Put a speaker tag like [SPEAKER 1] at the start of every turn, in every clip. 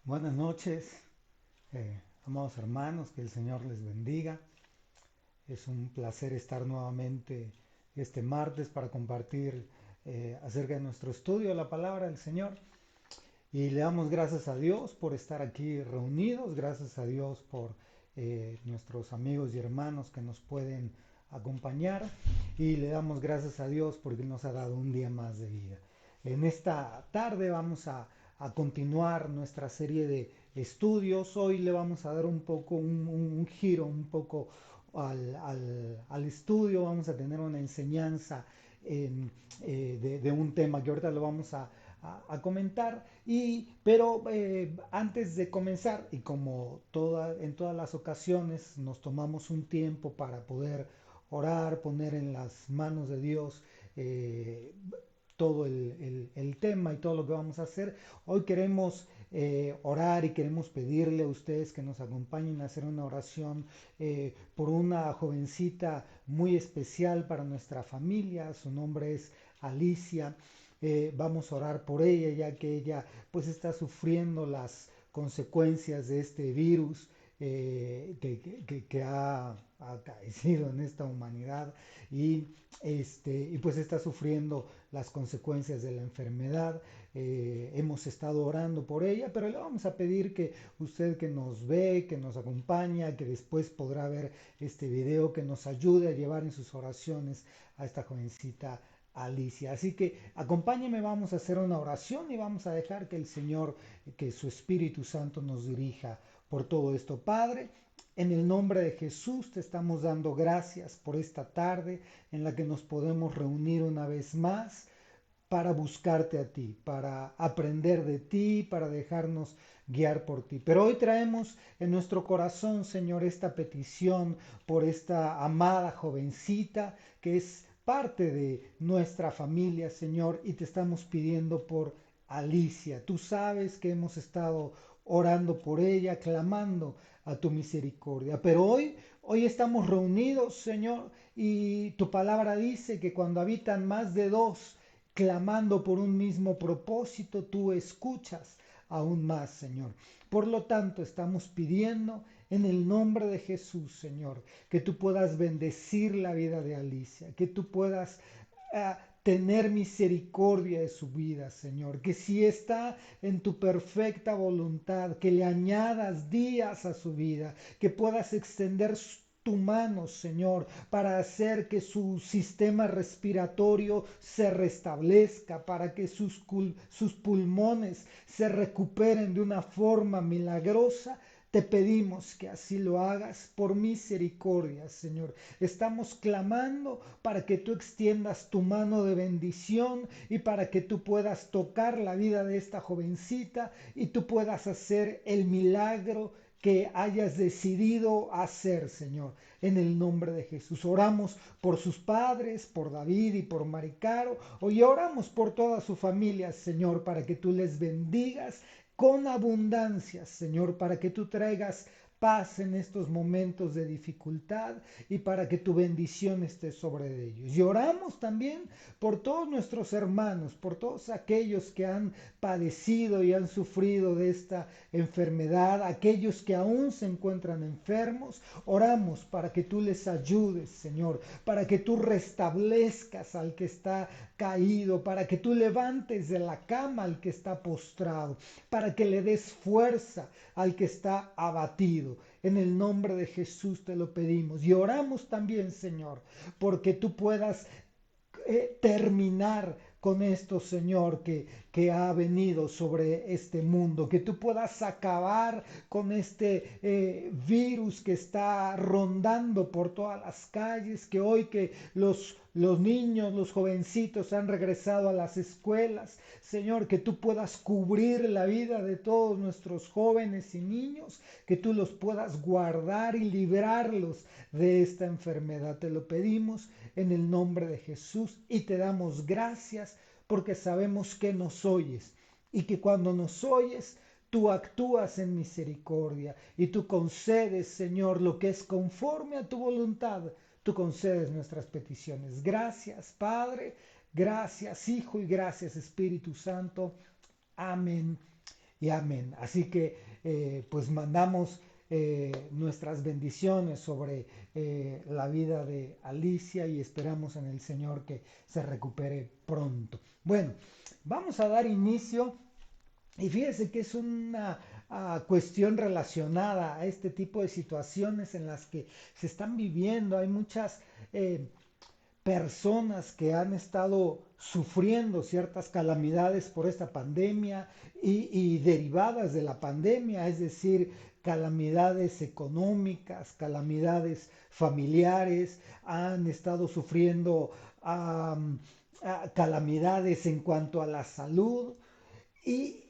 [SPEAKER 1] Buenas noches, amados hermanos, que el Señor les bendiga. Es un placer estar nuevamente este martes para compartir acerca de nuestro estudio de la palabra del Señor. Y le damos gracias a Dios por estar aquí reunidos, gracias a Dios por nuestros amigos y hermanos que nos pueden acompañar y le damos gracias a Dios porque nos ha dado un día más de vida. En esta tarde vamos a continuar nuestra serie de estudios. Hoy le vamos a dar un poco un giro, un poco al estudio. Vamos a tener una enseñanza de un tema que ahorita lo vamos a comentar. Pero antes de comenzar, y como en todas las ocasiones nos tomamos un tiempo para poder orar, poner en las manos de Dios eh, todo el tema y todo lo que vamos a hacer. Hoy queremos orar y queremos pedirle a ustedes que nos acompañen a hacer una oración por una jovencita muy especial para nuestra familia. Su nombre es Alicia. Vamos a orar por ella ya que ella pues está sufriendo las consecuencias de este virus que ha acaecido en esta humanidad y, y pues está sufriendo las consecuencias de la enfermedad. Hemos estado orando por ella, pero le vamos a pedir que usted que nos ve, que nos acompaña, que después podrá ver este video, que nos ayude a llevar en sus oraciones a esta jovencita Alicia. Así que acompáñeme, vamos a hacer una oración y vamos a dejar que el Señor, que su Espíritu Santo nos dirija por todo esto. Padre, en el nombre de Jesús te estamos dando gracias por esta tarde en la que nos podemos reunir una vez más para buscarte a ti, para aprender de ti, para dejarnos guiar por ti. Pero hoy traemos en nuestro corazón, Señor, esta petición por esta amada jovencita que es parte de nuestra familia, Señor, y te estamos pidiendo por Alicia. Tú sabes que hemos estado orando por ella, clamando a tu misericordia. Pero hoy estamos reunidos, Señor, y tu palabra dice que cuando habitan más de dos, clamando por un mismo propósito, tú escuchas aún más, Señor. Por lo tanto, estamos pidiendo en el nombre de Jesús, Señor, que tú puedas bendecir la vida de Alicia, que tú puedas tener misericordia de su vida, Señor, que si está en tu perfecta voluntad, que le añadas días a su vida, que puedas extender tu mano, Señor, para hacer que su sistema respiratorio se restablezca, para que sus pulmones se recuperen de una forma milagrosa. Te pedimos que así lo hagas por misericordia, Señor. Estamos clamando para que tú extiendas tu mano de bendición y para que tú puedas tocar la vida de esta jovencita y tú puedas hacer el milagro que hayas decidido hacer, Señor, en el nombre de Jesús. Oramos por sus padres, por David y por Maricaro. Hoy oramos por toda su familia, Señor, para que tú les bendigas con abundancia, Señor, para que tú traigas paz en estos momentos de dificultad y para que tu bendición esté sobre ellos. Y oramos también por todos nuestros hermanos, por todos aquellos que han padecido y han sufrido de esta enfermedad, aquellos que aún se encuentran enfermos. Oramos para que tú les ayudes, Señor, para que tú restablezcas al que está caído, para que tú levantes de la cama al que está postrado, para que le des fuerza al que está abatido. En el nombre de Jesús te lo pedimos. Y oramos también, Señor, porque tú puedas terminar con esto, Señor, que ha venido sobre este mundo, que tú puedas acabar con este virus que está rondando por todas las calles, que hoy que los niños, los jovencitos han regresado a las escuelas, Señor, que tú puedas cubrir la vida de todos nuestros jóvenes y niños, que tú los puedas guardar y librarlos de esta enfermedad. Te lo pedimos en el nombre de Jesús y te damos gracias porque sabemos que nos oyes y que cuando nos oyes tú actúas en misericordia y tú concedes, Señor, lo que es conforme a tu voluntad. Tú concedes nuestras peticiones. Gracias, Padre, gracias, Hijo y gracias, Espíritu Santo. Amén y amén. Así que pues mandamos nuestras bendiciones sobre la vida de Alicia y esperamos en el Señor que se recupere pronto. Bueno, vamos a dar inicio y fíjese que es una cuestión relacionada a este tipo de situaciones en las que se están viviendo. Hay muchas personas que han estado sufriendo ciertas calamidades por esta pandemia y derivadas de la pandemia, es decir, calamidades económicas, calamidades familiares, han estado sufriendo calamidades en cuanto a la salud y,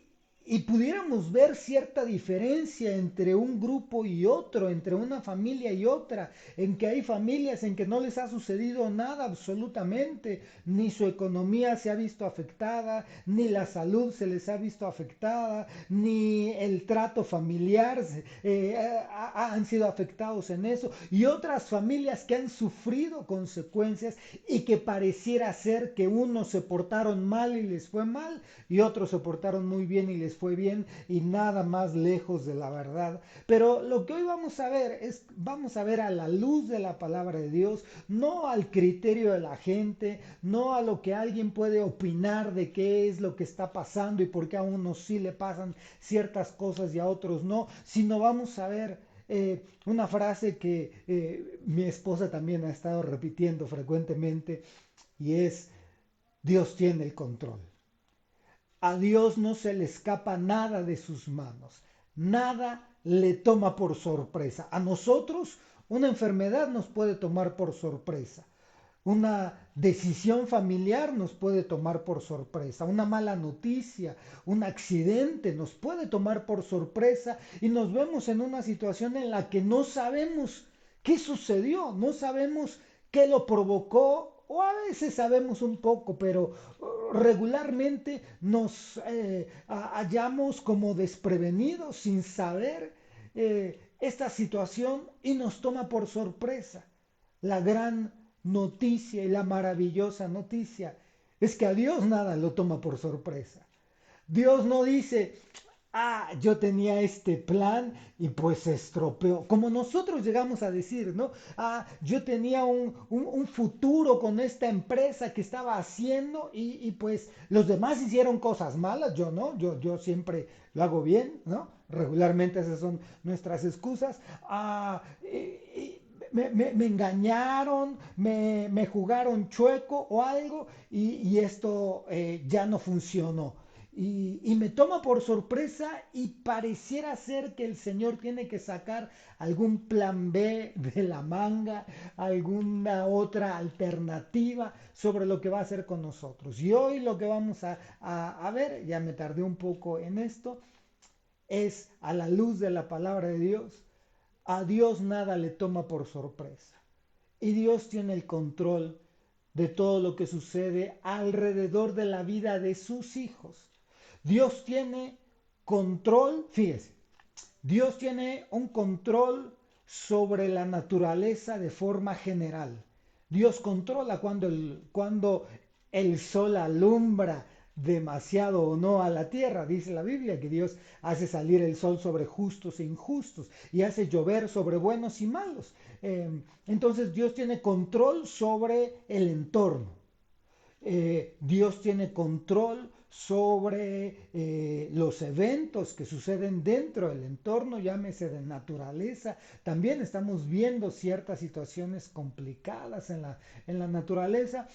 [SPEAKER 1] y pudiéramos ver cierta diferencia entre un grupo y otro, entre una familia y otra, en que hay familias en que no les ha sucedido nada absolutamente, ni su economía se ha visto afectada, ni la salud se les ha visto afectada, ni el trato familiar han sido afectados en eso, y otras familias que han sufrido consecuencias y que pareciera ser que unos se portaron mal y les fue mal, y otros se portaron muy bien y les fue bien, y nada más lejos de la verdad. Pero lo que hoy vamos a ver es, vamos a ver a la luz de la palabra de Dios, no al criterio de la gente, no a lo que alguien puede opinar de qué es lo que está pasando y por qué a unos sí le pasan ciertas cosas y a otros no, sino vamos a ver una frase que mi esposa también ha estado repitiendo frecuentemente, y es: Dios tiene el control. A Dios no se le escapa nada de sus manos. Nada le toma por sorpresa. A nosotros una enfermedad nos puede tomar por sorpresa. Una decisión familiar nos puede tomar por sorpresa. Una mala noticia, un accidente nos puede tomar por sorpresa y nos vemos en una situación en la que no sabemos qué sucedió, no sabemos qué lo provocó, o a veces sabemos un poco, pero regularmente nos hallamos como desprevenidos sin saber esta situación y nos toma por sorpresa. La gran noticia y la maravillosa noticia es que a Dios nada lo toma por sorpresa. Dios no dice: yo tenía este plan y pues se estropeó. Como nosotros llegamos a decir, ¿no? Yo tenía un futuro con esta empresa que estaba haciendo pues los demás hicieron cosas malas, yo no, yo siempre lo hago bien, ¿no? Regularmente esas son nuestras excusas. Me engañaron, me jugaron chueco o algo y esto ya no funcionó. Y me toma por sorpresa y pareciera ser que el Señor tiene que sacar algún plan B de la manga, alguna otra alternativa sobre lo que va a hacer con nosotros. Y hoy lo que vamos a ver, ya me tardé un poco en esto, es a la luz de la palabra de Dios. A Dios nada le toma por sorpresa. Y Dios tiene el control de todo lo que sucede alrededor de la vida de sus hijos. Dios tiene control, fíjese, Dios tiene un control sobre la naturaleza de forma general. Dios controla cuando el sol alumbra demasiado o no a la tierra. Dice la Biblia que Dios hace salir el sol sobre justos e injustos y hace llover sobre buenos y malos. Entonces Dios tiene control sobre el entorno. Dios tiene control sobre los eventos que suceden dentro del entorno, llámese de naturaleza. También estamos viendo ciertas situaciones complicadas en la naturaleza.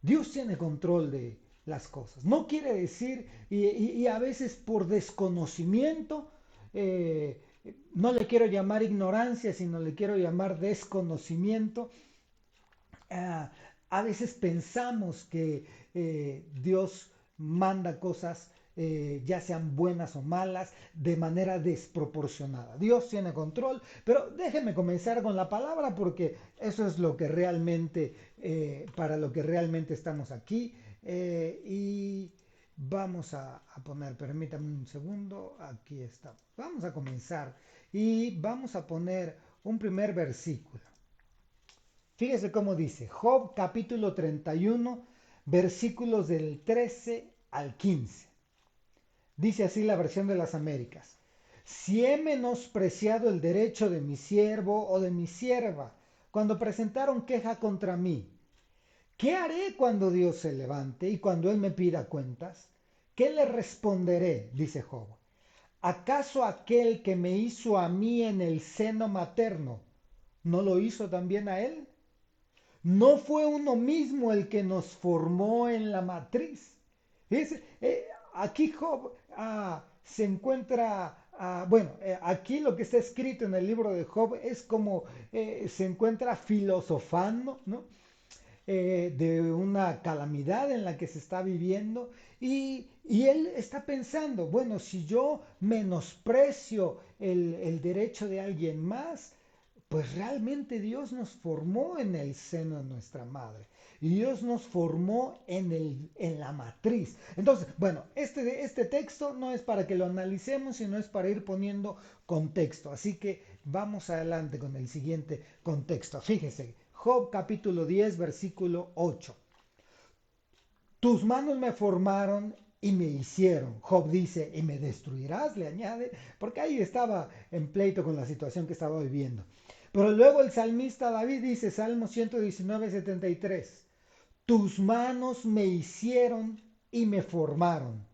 [SPEAKER 1] Dios tiene control de las cosas. No quiere decir, y a veces por desconocimiento, no le quiero llamar ignorancia, sino le quiero llamar desconocimiento, ah, a veces pensamos que Dios manda cosas, ya sean buenas o malas, de manera desproporcionada. Dios tiene control, pero déjenme comenzar con la palabra porque eso es lo que realmente, para lo que realmente estamos aquí. Y vamos a poner, permítame un segundo, aquí estamos. Vamos a comenzar y vamos a poner un primer versículo. Fíjese cómo dice Job capítulo 31, versículos del 13 al 15. Dice así la versión de las Américas. Si he menospreciado el derecho de mi siervo o de mi sierva cuando presentaron queja contra mí, ¿qué haré cuando Dios se levante y cuando Él me pida cuentas? ¿Qué le responderé? Dice Job. ¿Acaso aquel que me hizo a mí en el seno materno no lo hizo también a Él? ¿No fue uno mismo el que nos formó en la matriz? Es, aquí Job se encuentra, aquí lo que está escrito en el libro de Job es como se encuentra filosofando, ¿no? De una calamidad en la que se está viviendo y él está pensando, bueno, si yo menosprecio el derecho de alguien más, pues realmente Dios nos formó en el seno de nuestra madre. Y Dios nos formó en la matriz. Entonces, bueno, este texto no es para que lo analicemos, sino es para ir poniendo contexto. Así que vamos adelante con el siguiente contexto. Fíjese, Job capítulo 10, versículo 8. Tus manos me formaron y me hicieron. Job dice, y me destruirás, le añade, porque ahí estaba en pleito con la situación que estaba viviendo. Pero luego el salmista David dice, Salmo 119, 73, tus manos me hicieron y me formaron.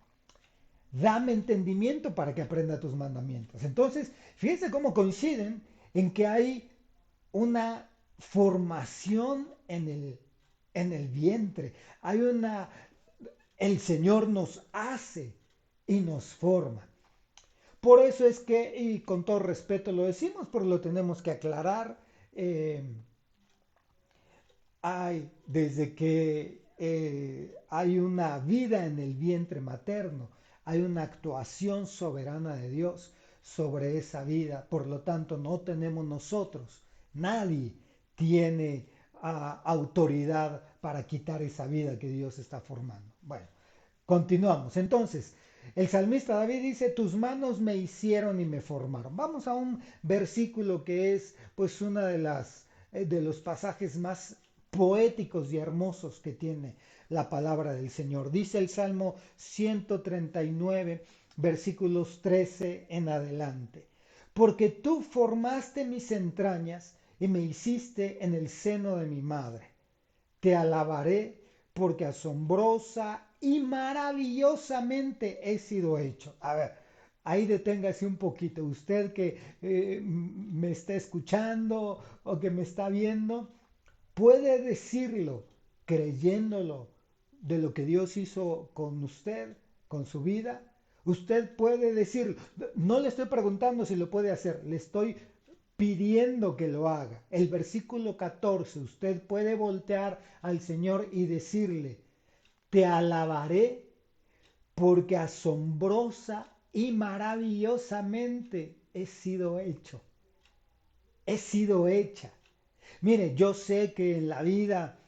[SPEAKER 1] Dame entendimiento para que aprenda tus mandamientos. Entonces, fíjense cómo coinciden en que hay una formación en el vientre. Hay una, el Señor nos hace y nos forma. Por eso es que, y con todo respeto lo decimos, pero lo tenemos que aclarar, desde que hay una vida en el vientre materno, hay una actuación soberana de Dios sobre esa vida. Por lo tanto, no tenemos nosotros, nadie tiene autoridad para quitar esa vida que Dios está formando. Bueno, continuamos. Entonces, el salmista David dice, tus manos me hicieron y me formaron. Vamos a un versículo que es pues una de los pasajes más poéticos y hermosos que tiene la palabra del Señor. Dice el Salmo 139, versículos 13 en adelante. Porque tú formaste mis entrañas y me hiciste en el seno de mi madre. Te alabaré porque asombrosa y maravillosamente he sido hecho. A ver, ahí deténgase un poquito. Usted que me está escuchando o que me está viendo, puede decirlo creyéndolo de lo que Dios hizo con usted, con su vida. Usted puede decirlo. No le estoy preguntando si lo puede hacer, le estoy pidiendo que lo haga. El versículo 14, usted puede voltear al Señor y decirle, te alabaré porque asombrosa y maravillosamente he sido hecho, he sido hecha. Mire, yo sé que en la vida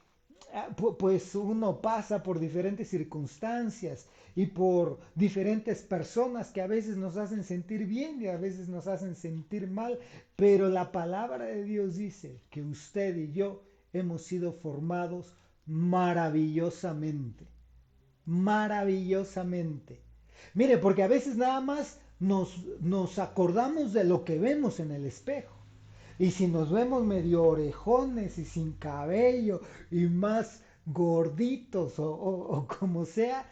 [SPEAKER 1] pues uno pasa por diferentes circunstancias y por diferentes personas que a veces nos hacen sentir bien y a veces nos hacen sentir mal, pero la palabra de Dios dice que usted y yo hemos sido formados maravillosamente, maravillosamente. Mire, porque a veces nada más nos acordamos de lo que vemos en el espejo. Y si nos vemos medio orejones y sin cabello y más gorditos o como sea,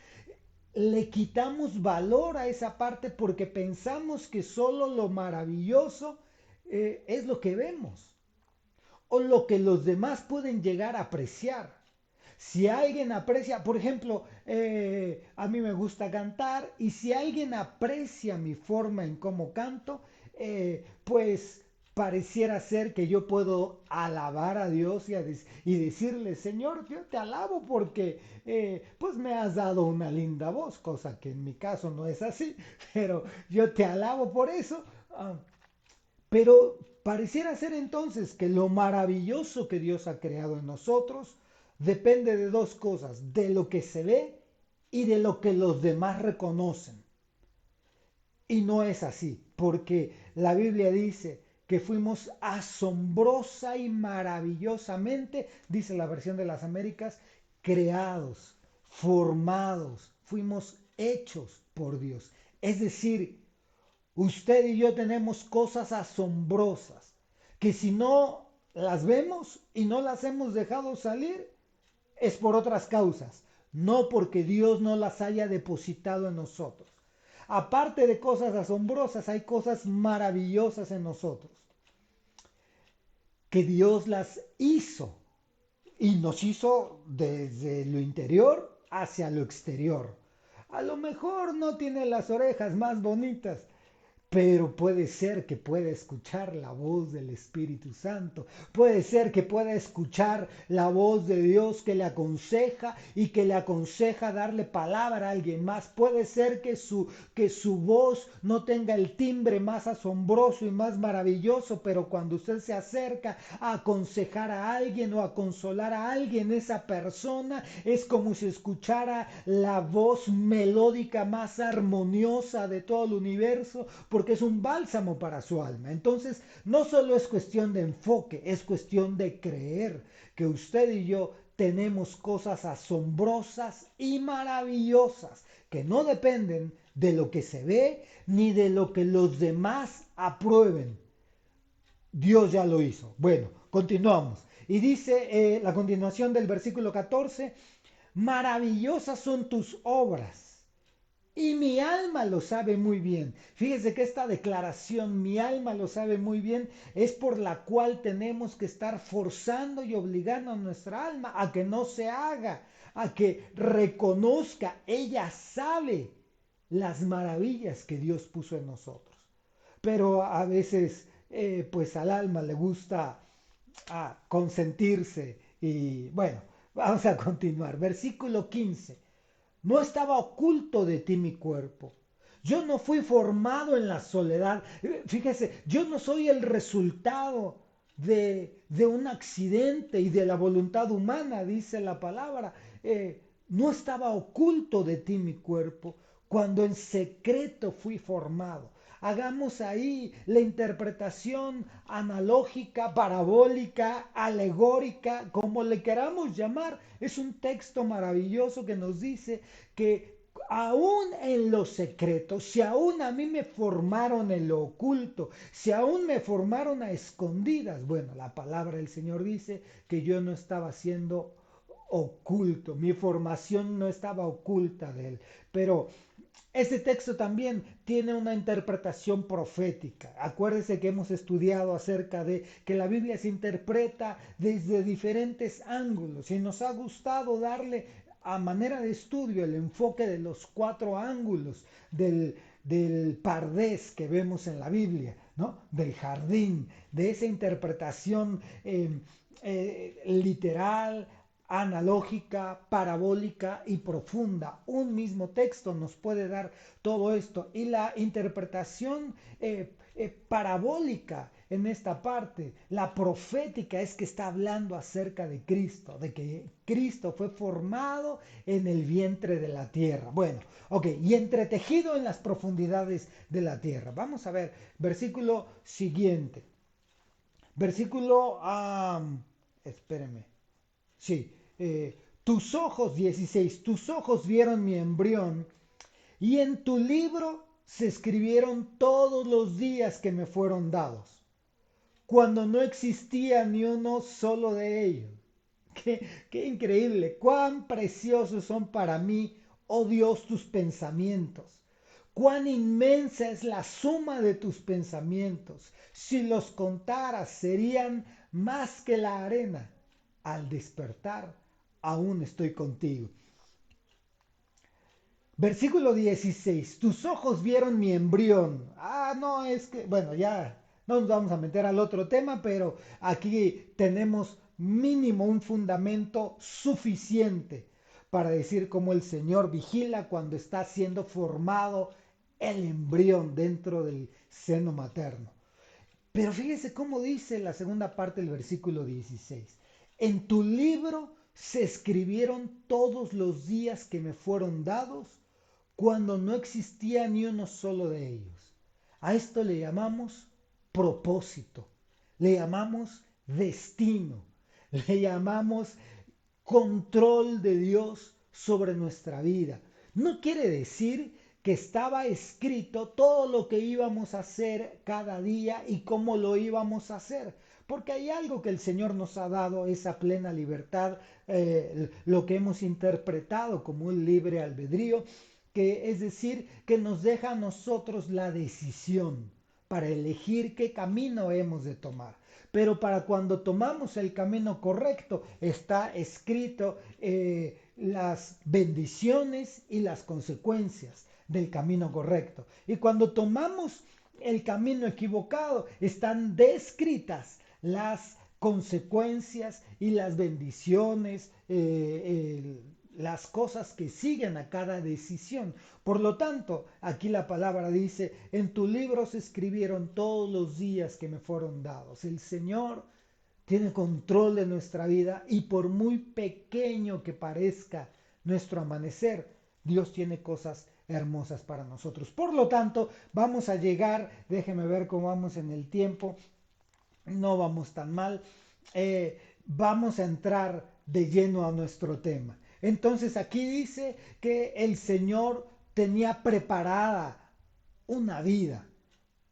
[SPEAKER 1] le quitamos valor a esa parte porque pensamos que solo lo maravilloso es lo que vemos o lo que los demás pueden llegar a apreciar. Si alguien aprecia, por ejemplo, a mí me gusta cantar y si alguien aprecia mi forma en cómo canto, pues pareciera ser que yo puedo alabar a Dios y decirle, Señor, yo te alabo porque pues me has dado una linda voz, cosa que en mi caso no es así, pero yo te alabo por eso. Pero pareciera ser entonces que lo maravilloso que Dios ha creado en nosotros depende de dos cosas, de lo que se ve y de lo que los demás reconocen. Y no es así, porque la Biblia dice que fuimos asombrosa y maravillosamente, dice la versión de las Américas, creados, formados, fuimos hechos por Dios. Es decir, usted y yo tenemos cosas asombrosas que si no las vemos y no las hemos dejado salir, es por otras causas, no porque Dios no las haya depositado en nosotros. Aparte de cosas asombrosas, hay cosas maravillosas en nosotros, que Dios las hizo y nos hizo desde lo interior hacia lo exterior. A lo mejor no tiene las orejas más bonitas, pero puede ser que pueda escuchar la voz del Espíritu Santo. Puede ser que pueda escuchar la voz de Dios que le aconseja y que le aconseja darle palabra a alguien más. Puede ser que su voz no tenga el timbre más asombroso y más maravilloso, pero cuando usted se acerca a aconsejar a alguien o a consolar a alguien, esa persona es como si escuchara la voz melódica más armoniosa de todo el universo, porque es un bálsamo para su alma. Entonces, no solo es cuestión de enfoque, es cuestión de creer que usted y yo tenemos cosas asombrosas y maravillosas que no dependen de lo que se ve ni de lo que los demás aprueben. Dios ya lo hizo. Bueno, continuamos. Y dice la continuación del versículo 14, maravillosas son tus obras y mi alma lo sabe muy bien. Fíjese que esta declaración, mi alma lo sabe muy bien, es por la cual tenemos que estar forzando y obligando a nuestra alma a que no se haga, a que reconozca, ella sabe las maravillas que Dios puso en nosotros. Pero a veces, pues al alma le gusta consentirse y bueno, vamos a continuar. Versículo 15. No estaba oculto de ti mi cuerpo. Yo no fui formado en la soledad. Fíjese, yo no soy el resultado de un accidente y de la voluntad humana, dice la palabra. No estaba oculto de ti mi cuerpo cuando en secreto fui formado. Hagamos ahí la interpretación analógica, parabólica, alegórica, como le queramos llamar. Es un texto maravilloso que nos dice que aún en lo secreto, si aún a mí me formaron en lo oculto, si aún me formaron a escondidas, bueno, la palabra del Señor dice que yo no estaba siendo oculto, mi formación no estaba oculta de Él, pero este texto también tiene una interpretación profética. Acuérdense que hemos estudiado acerca de que la Biblia se interpreta desde diferentes ángulos y nos ha gustado darle a manera de estudio el enfoque de los cuatro ángulos del pardés que vemos en la Biblia, ¿no? Del jardín, de esa interpretación literal, analógica, parabólica y profunda. Un mismo texto nos puede dar todo esto. Y la interpretación parabólica en esta parte, la profética, es que está hablando acerca de Cristo, de que Cristo fue formado en el vientre de la tierra. Bueno, ok, y entretejido en las profundidades de la tierra. Vamos a ver, versículo siguiente. Versículo, espéreme. Sí, tus ojos, 16, tus ojos vieron mi embrión y en tu libro se escribieron todos los días que me fueron dados, cuando no existía ni uno solo de ellos. Qué increíble, cuán preciosos son para mí, oh Dios, tus pensamientos. Cuán inmensa es la suma de tus pensamientos. Si los contaras, serían más que la arena. Al despertar, aún estoy contigo. Versículo 16. Tus ojos vieron mi embrión. No, es que, bueno, ya no nos vamos a meter al otro tema, pero aquí tenemos mínimo un fundamento suficiente para decir cómo el Señor vigila cuando está siendo formado el embrión dentro del seno materno. Pero fíjese cómo dice la segunda parte del versículo 16. En tu libro se escribieron todos los días que me fueron dados cuando no existía ni uno solo de ellos. A esto le llamamos propósito, le llamamos destino, le llamamos control de Dios sobre nuestra vida. No quiere decir que estaba escrito todo lo que íbamos a hacer cada día y cómo lo íbamos a hacer. Porque hay algo que el Señor nos ha dado, esa plena libertad, lo que hemos interpretado como un libre albedrío, que es decir, que nos deja a nosotros la decisión para elegir qué camino hemos de tomar. Pero para cuando tomamos el camino correcto, está escrito las bendiciones y las consecuencias del camino correcto. Y cuando tomamos el camino equivocado, están descritas las consecuencias y las bendiciones, las cosas que siguen a cada decisión. Por lo tanto, aquí la palabra dice, en tu libro se escribieron todos los días que me fueron dados. El Señor tiene control de nuestra vida y por muy pequeño que parezca nuestro amanecer, Dios tiene cosas hermosas para nosotros. Por lo tanto, vamos a llegar, déjeme ver cómo vamos en el tiempo, no vamos tan mal, vamos a entrar de lleno a nuestro tema. Entonces aquí dice que el Señor tenía preparada una vida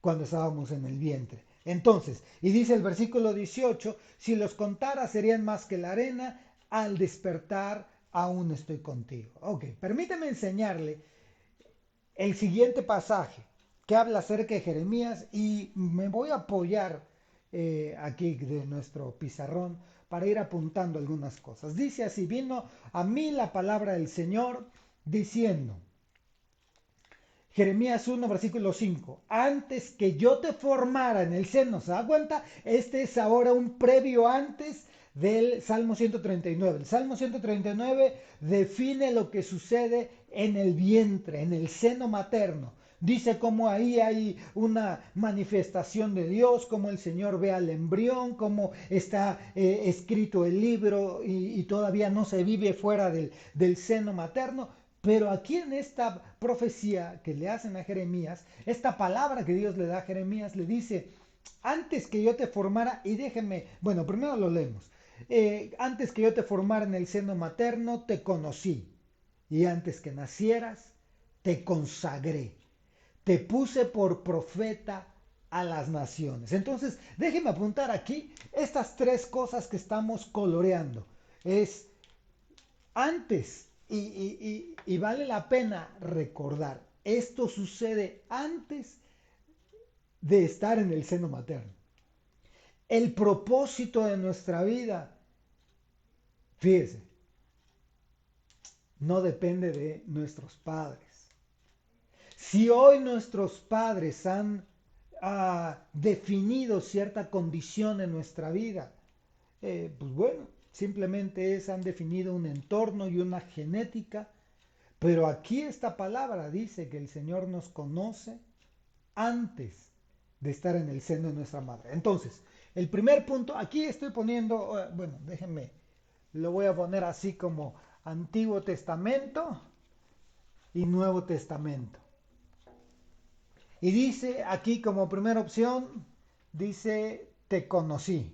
[SPEAKER 1] cuando estábamos en el vientre. Entonces, y dice el versículo 18, si los contara serían más que la arena, al despertar aún estoy contigo. Ok, permíteme enseñarle el siguiente pasaje que habla acerca de Jeremías y me voy a apoyar aquí de nuestro pizarrón para ir apuntando algunas cosas. Dice así, vino a mí la palabra del Señor diciendo, Jeremías 1, versículo 5. Antes que yo te formara en el seno, ¿se da cuenta? Este es ahora un previo antes del Salmo 139. El Salmo 139 define lo que sucede en el vientre, en el seno materno. Dice cómo ahí hay una manifestación de Dios, cómo el Señor ve al embrión, cómo está escrito el libro y todavía no se vive fuera del seno materno. Pero aquí en esta profecía que le hacen a Jeremías, esta palabra que Dios le da a Jeremías, le dice, antes que yo te formara, y déjenme, bueno, primero lo leemos, antes que yo te formara en el seno materno, te conocí, y antes que nacieras, te consagré, te puse por profeta a las naciones. Entonces, déjenme apuntar aquí estas tres cosas que estamos coloreando. Es antes, y vale la pena recordar, esto sucede antes de estar en el seno materno. El propósito de nuestra vida, fíjese, no depende de nuestros padres. Si hoy nuestros padres han definido cierta condición en nuestra vida, pues bueno, simplemente han definido un entorno y una genética, pero aquí esta palabra dice que el Señor nos conoce antes de estar en el seno de nuestra madre. Entonces, el primer punto, aquí estoy poniendo, bueno, déjenme, lo voy a poner así como Antiguo Testamento y Nuevo Testamento. Y dice aquí como primera opción, dice, te conocí.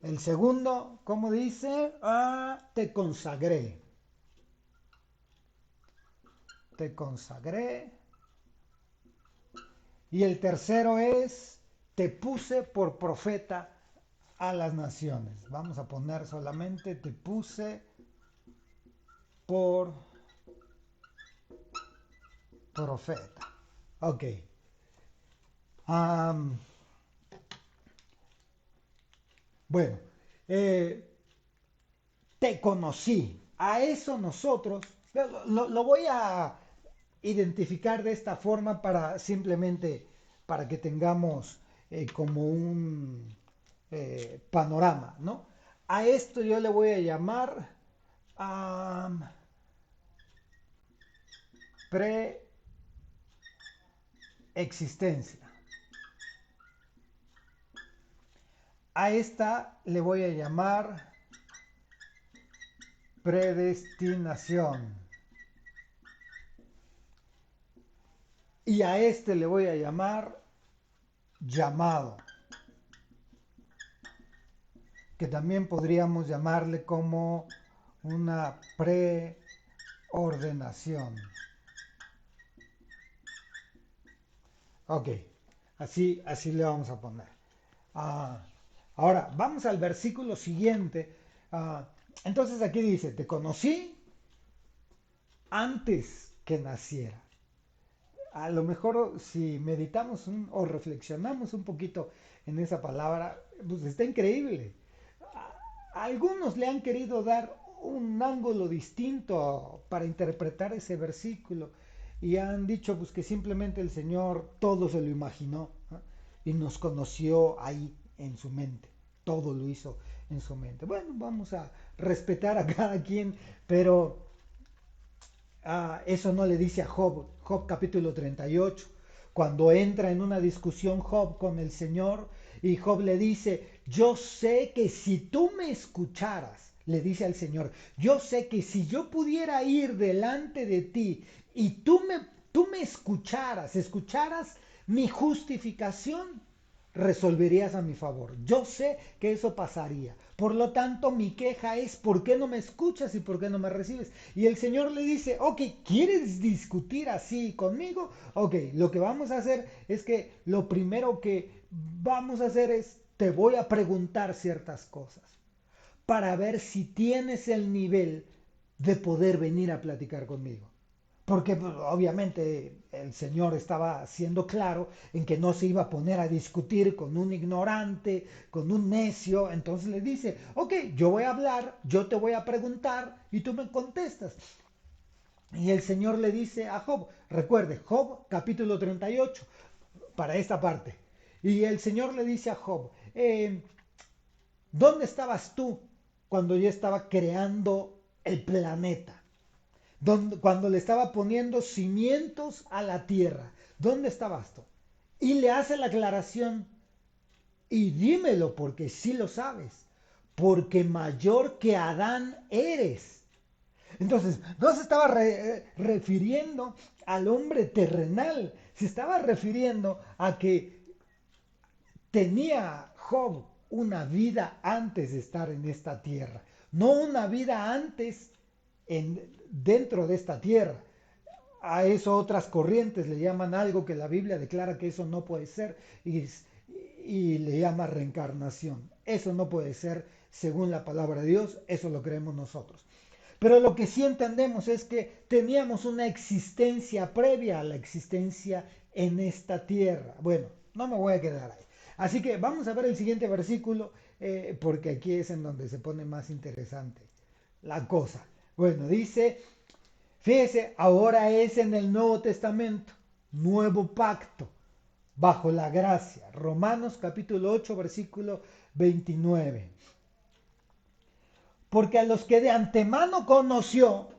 [SPEAKER 1] El segundo, ¿cómo dice? Te consagré. Te consagré. Y el tercero es, te puse por profeta a las naciones. Vamos a poner solamente, te puse por profeta. Ok. Bueno, te conocí. A eso nosotros, lo voy a identificar de esta forma para simplemente, para que tengamos como un panorama, ¿no? A esto yo le voy a llamar preexistencia. A esta le voy a llamar predestinación. Y a este le voy a llamar llamado, que también podríamos llamarle como una preordenación. Ok, así le vamos a poner. Ah, ahora, vamos al versículo siguiente. Ah, entonces aquí dice, te conocí antes que naciera. A lo mejor si meditamos o reflexionamos un poquito en esa palabra, pues está increíble. Algunos le han querido dar un ángulo distinto para interpretar ese versículo y han dicho pues que simplemente el Señor todo se lo imaginó, ¿no? Y nos conoció ahí en su mente, todo lo hizo en su mente. Bueno, vamos a respetar a cada quien, pero eso no le dice a Job, Job capítulo 38, cuando entra en una discusión Job con el Señor y Job le dice, yo sé que si tú me escucharas, le dice al Señor, yo sé que si yo pudiera ir delante de ti y tú me escucharas mi justificación, resolverías a mi favor. Yo sé que eso pasaría. Por lo tanto, mi queja es, ¿por qué no me escuchas y por qué no me recibes? Y el Señor le dice, ok, ¿quieres discutir así conmigo? Ok, lo que vamos a hacer es que lo primero que vamos a hacer es, te voy a preguntar ciertas cosas para ver si tienes el nivel de poder venir a platicar conmigo. Porque pues, obviamente el Señor estaba siendo claro en que no se iba a poner a discutir con un ignorante, con un necio. Entonces le dice, ok, yo voy a hablar, yo te voy a preguntar y tú me contestas. Y el Señor le dice a Job, recuerde, Job capítulo 38, para esta parte. Y el Señor le dice a Job, ¿dónde estabas tú cuando yo estaba creando el planeta? Cuando le estaba poniendo cimientos a la tierra. ¿Dónde estabas tú? Y le hace la aclaración, y dímelo porque sí lo sabes, porque mayor que Adán eres. Entonces, no se estaba refiriendo al hombre terrenal, se estaba refiriendo a que tenía Job una vida antes de estar en esta tierra, no una vida antes dentro de esta tierra. A eso otras corrientes le llaman algo que la Biblia declara que eso no puede ser y le llama reencarnación. Eso no puede ser según la palabra de Dios, eso lo creemos nosotros. Pero lo que sí entendemos es que teníamos una existencia previa a la existencia en esta tierra. Bueno, no me voy a quedar ahí. Así que vamos a ver el siguiente versículo, porque aquí es en donde se pone más interesante la cosa. Bueno, dice, fíjese, ahora es en el Nuevo Testamento, nuevo pacto, bajo la gracia. Romanos capítulo 8, versículo 29. Porque a los que de antemano conoció,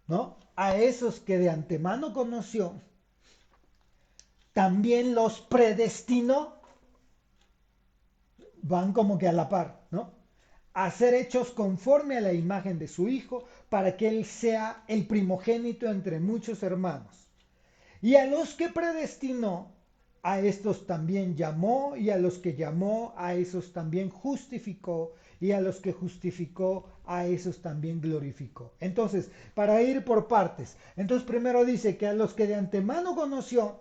[SPEAKER 1] ¿no? A esos que de antemano conoció, también los predestinó, van como que a la par, ¿no? A ser hechos conforme a la imagen de su Hijo, para que Él sea el primogénito entre muchos hermanos. Y a los que predestinó, a estos también llamó, y a los que llamó, a esos también justificó, y a los que justificó, a esos también glorificó. Entonces, para ir por partes, entonces primero dice que a los que de antemano conoció,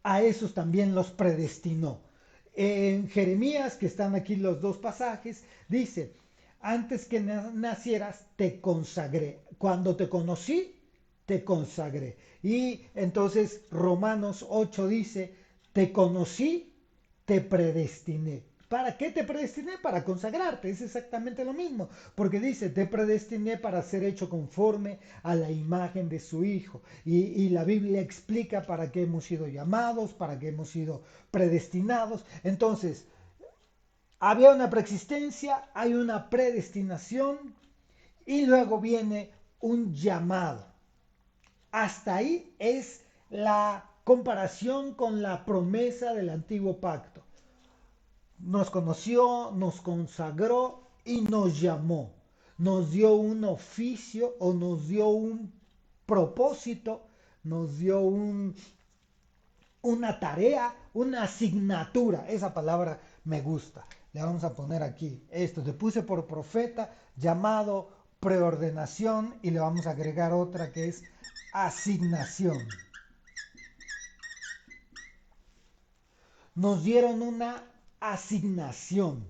[SPEAKER 1] a esos también los predestinó. En Jeremías, que están aquí los dos pasajes, dice, antes que nacieras te consagré. Cuando te conocí, te consagré. Y entonces Romanos 8 dice, te conocí, te predestiné. ¿Para qué te predestiné? Para consagrarte. Es exactamente lo mismo. Porque dice, te predestiné para ser hecho conforme a la imagen de su Hijo. Y la Biblia explica para qué hemos sido llamados, para qué hemos sido predestinados. Entonces, había una preexistencia, hay una predestinación y luego viene un llamado. Hasta ahí es la comparación con la promesa del antiguo pacto. Nos conoció, nos consagró y nos llamó. Nos dio un oficio o nos dio un propósito, nos dio una tarea, una asignatura. Esa palabra me gusta. Le vamos a poner aquí esto. Te puse por profeta, llamado, preordenación, y le vamos a agregar otra que es asignación. Nos dieron una asignación,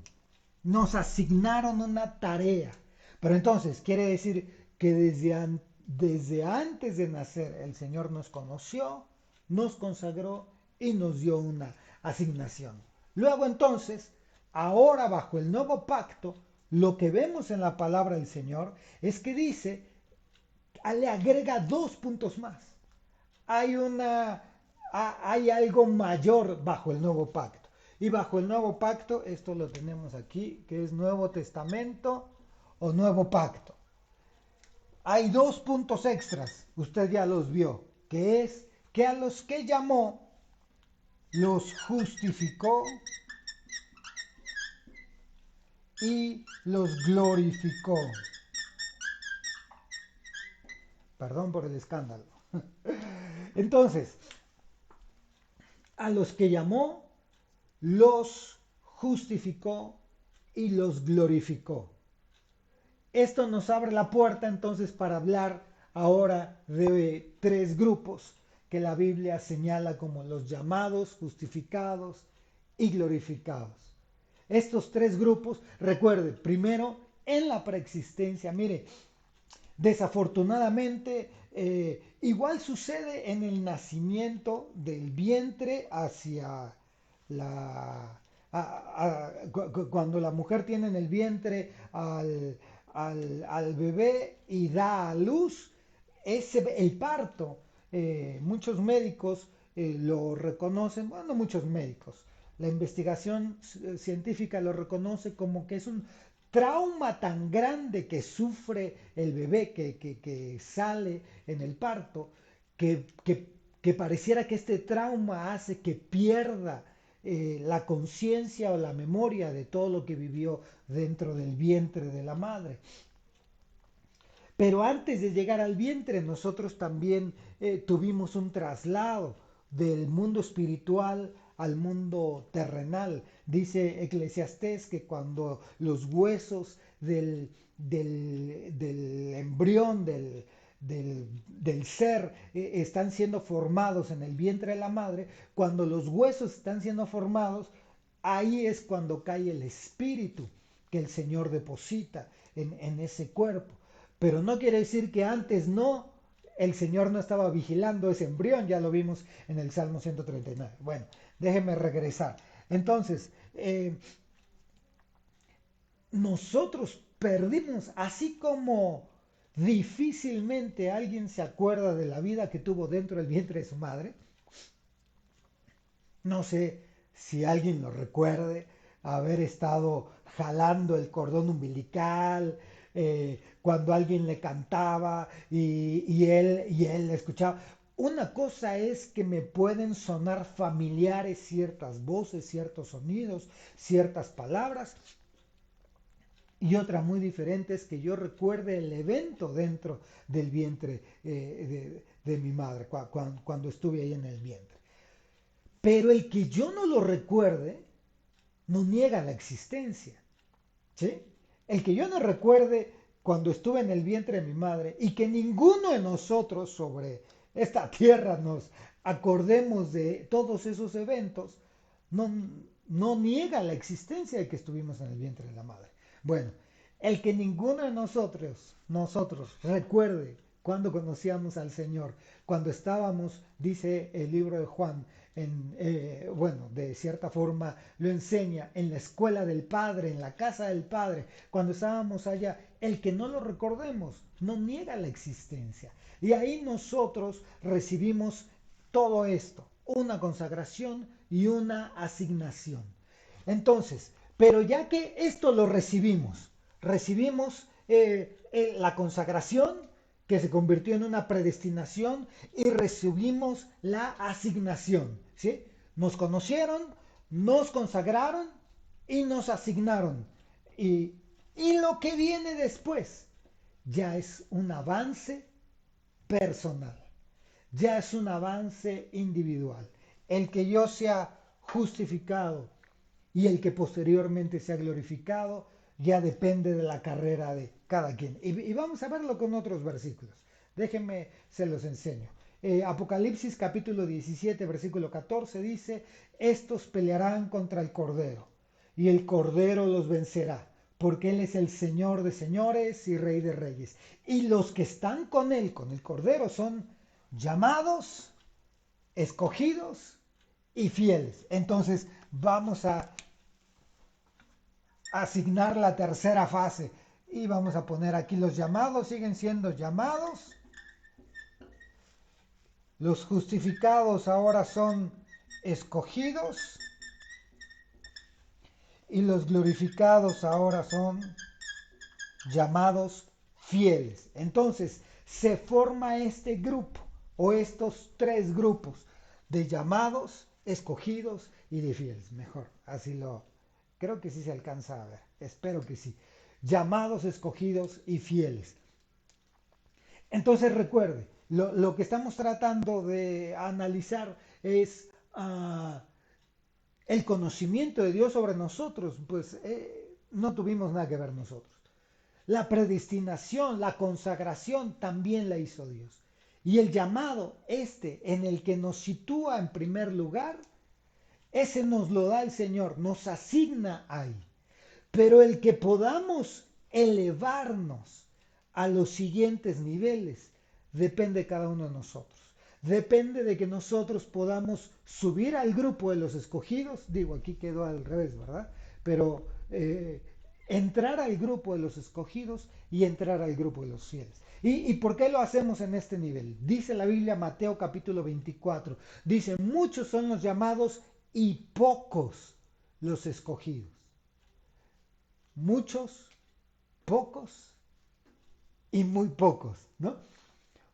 [SPEAKER 1] nos asignaron una tarea. Pero entonces quiere decir que desde antes de nacer el Señor nos conoció, nos consagró y nos dio una asignación. Luego entonces, ahora bajo el nuevo pacto, lo que vemos en la palabra del Señor es que dice, le agrega 2 puntos más. Hay hay algo mayor bajo el nuevo pacto. Y bajo el nuevo pacto, esto lo tenemos aquí, que es Nuevo Testamento o Nuevo Pacto. Hay 2 puntos extras, usted ya los vio, que es que a los que llamó, los justificó y los glorificó. Perdón por el escándalo. Entonces, a los que llamó, los justificó y los glorificó. Esto nos abre la puerta entonces para hablar ahora de 3 grupos que la Biblia señala como los llamados, justificados y glorificados. Estos 3 grupos, recuerde, primero en la preexistencia, mire, desafortunadamente, igual sucede en el nacimiento del vientre hacia la... cuando la mujer tiene en el vientre al bebé y da a luz, el parto, muchos médicos lo reconocen, bueno, no muchos médicos, la investigación científica lo reconoce como que es un trauma tan grande que sufre el bebé que sale en el parto, que pareciera que este trauma hace que pierda la conciencia o la memoria de todo lo que vivió dentro del vientre de la madre. Pero antes de llegar al vientre, nosotros también tuvimos un traslado del mundo espiritual al mundo terrenal. Dice Eclesiastés que cuando los huesos del embrión, del ser, están siendo formados en el vientre de la madre, cuando los huesos están siendo formados, ahí es cuando cae el espíritu que el Señor deposita en ese cuerpo. Pero no quiere decir que antes no, el Señor no estaba vigilando ese embrión, ya lo vimos en el Salmo 139. Bueno, déjeme regresar. Entonces, nosotros perdimos, así como difícilmente alguien se acuerda de la vida que tuvo dentro del vientre de su madre, no sé si alguien lo recuerde, haber estado jalando el cordón umbilical, cuando alguien le cantaba y él escuchaba. Una cosa es que me pueden sonar familiares ciertas voces, ciertos sonidos, ciertas palabras, y otra muy diferente es que yo recuerde el evento dentro del vientre de mi madre, cuando estuve ahí en el vientre. Pero el que yo no lo recuerde no niega la existencia. ¿Sí? El que yo no recuerde cuando estuve en el vientre de mi madre y que ninguno de nosotros sobre esta tierra nos acordemos de todos esos eventos, no, no niega la existencia de que estuvimos en el vientre de la madre. Bueno, el que ninguno de nosotros recuerde cuando conocíamos al Señor, cuando estábamos, dice el libro de Juan, bueno, de cierta forma lo enseña en la escuela del Padre, en la casa del Padre, cuando estábamos allá, el que no lo recordemos no niega la existencia. Y ahí nosotros recibimos todo esto, una consagración y una asignación. Entonces, pero ya que esto lo recibimos la consagración, que se convirtió en una predestinación, y recibimos la asignación. ¿Sí? Nos conocieron, nos consagraron y nos asignaron. Y, y lo que viene después ya es un avance personal, ya es un avance individual. El que yo sea justificado y el que posteriormente sea glorificado ya depende de la carrera de cada quien. Y vamos a verlo con otros versículos. Déjenme, se los enseño. Apocalipsis capítulo 17, versículo 14 dice, estos pelearán contra el Cordero, y el Cordero los vencerá, porque Él es el Señor de señores y Rey de reyes. Y los que están con Él, con el Cordero, son llamados, escogidos y fieles. Entonces vamos a asignar la tercera fase y vamos a poner aquí los llamados, siguen siendo llamados. Los justificados ahora son escogidos y los glorificados ahora son llamados fieles. Entonces se forma este grupo o estos tres grupos de llamados, escogidos y de fieles. Mejor, así lo creo que sí se alcanza a ver. Espero que sí. Llamados, escogidos y fieles. Entonces recuerde, lo que estamos tratando de analizar es el conocimiento de Dios sobre nosotros. Pues no tuvimos nada que ver nosotros. La predestinación, la consagración también la hizo Dios. Y el llamado en el que nos sitúa en primer lugar, ese nos lo da el Señor, nos asigna ahí. Pero el que podamos elevarnos a los siguientes niveles depende de cada uno de nosotros. Depende de que nosotros podamos subir al grupo de los escogidos. Digo, aquí quedó al revés, ¿verdad? Pero entrar al grupo de los escogidos y entrar al grupo de los fieles. ¿Y por qué lo hacemos en este nivel? Dice la Biblia, Mateo capítulo 24, dice, muchos son los llamados y pocos los escogidos. Muchos, pocos y muy pocos, ¿no?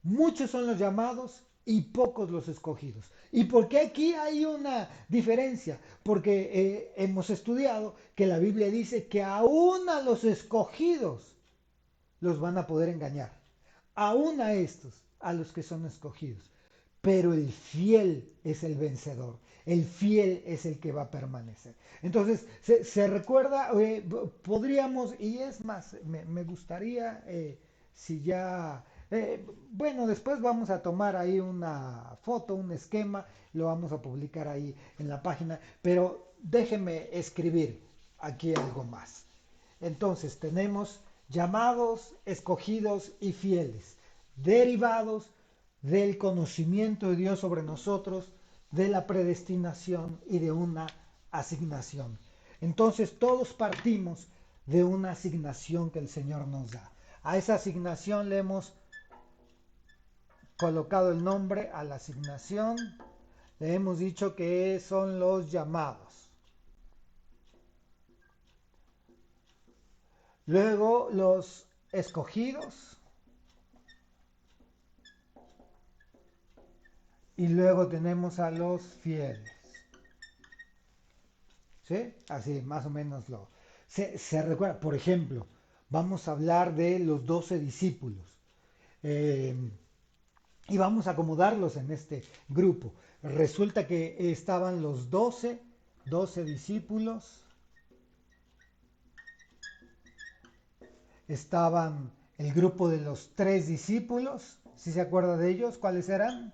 [SPEAKER 1] Muchos son los llamados y pocos los escogidos. ¿Y por qué aquí hay una diferencia? Porque hemos estudiado que la Biblia dice que aún a los escogidos los van a poder engañar. Aún a estos, a los que son escogidos. Pero el fiel es el vencedor. El fiel es el que va a permanecer. Entonces, se recuerda, podríamos, y es más, me gustaría, si ya, bueno, después vamos a tomar ahí una foto, un esquema, lo vamos a publicar ahí en la página, pero déjenme escribir aquí algo más. Entonces, tenemos llamados, escogidos y fieles, derivados del conocimiento de Dios sobre nosotros, de la predestinación y de una asignación. Entonces todos partimos de una asignación que el Señor nos da. A esa asignación le hemos colocado el nombre a la asignación, le hemos dicho que son los llamados. Luego los escogidos. Y luego tenemos a los fieles. ¿Sí? Así, más o menos se recuerda. Por ejemplo, vamos a hablar de los 12 discípulos. Y vamos a acomodarlos en este grupo. Resulta que estaban los 12 discípulos. Estaban el grupo de los 3 discípulos. ¿Sí se acuerda de ellos? ¿Cuáles eran?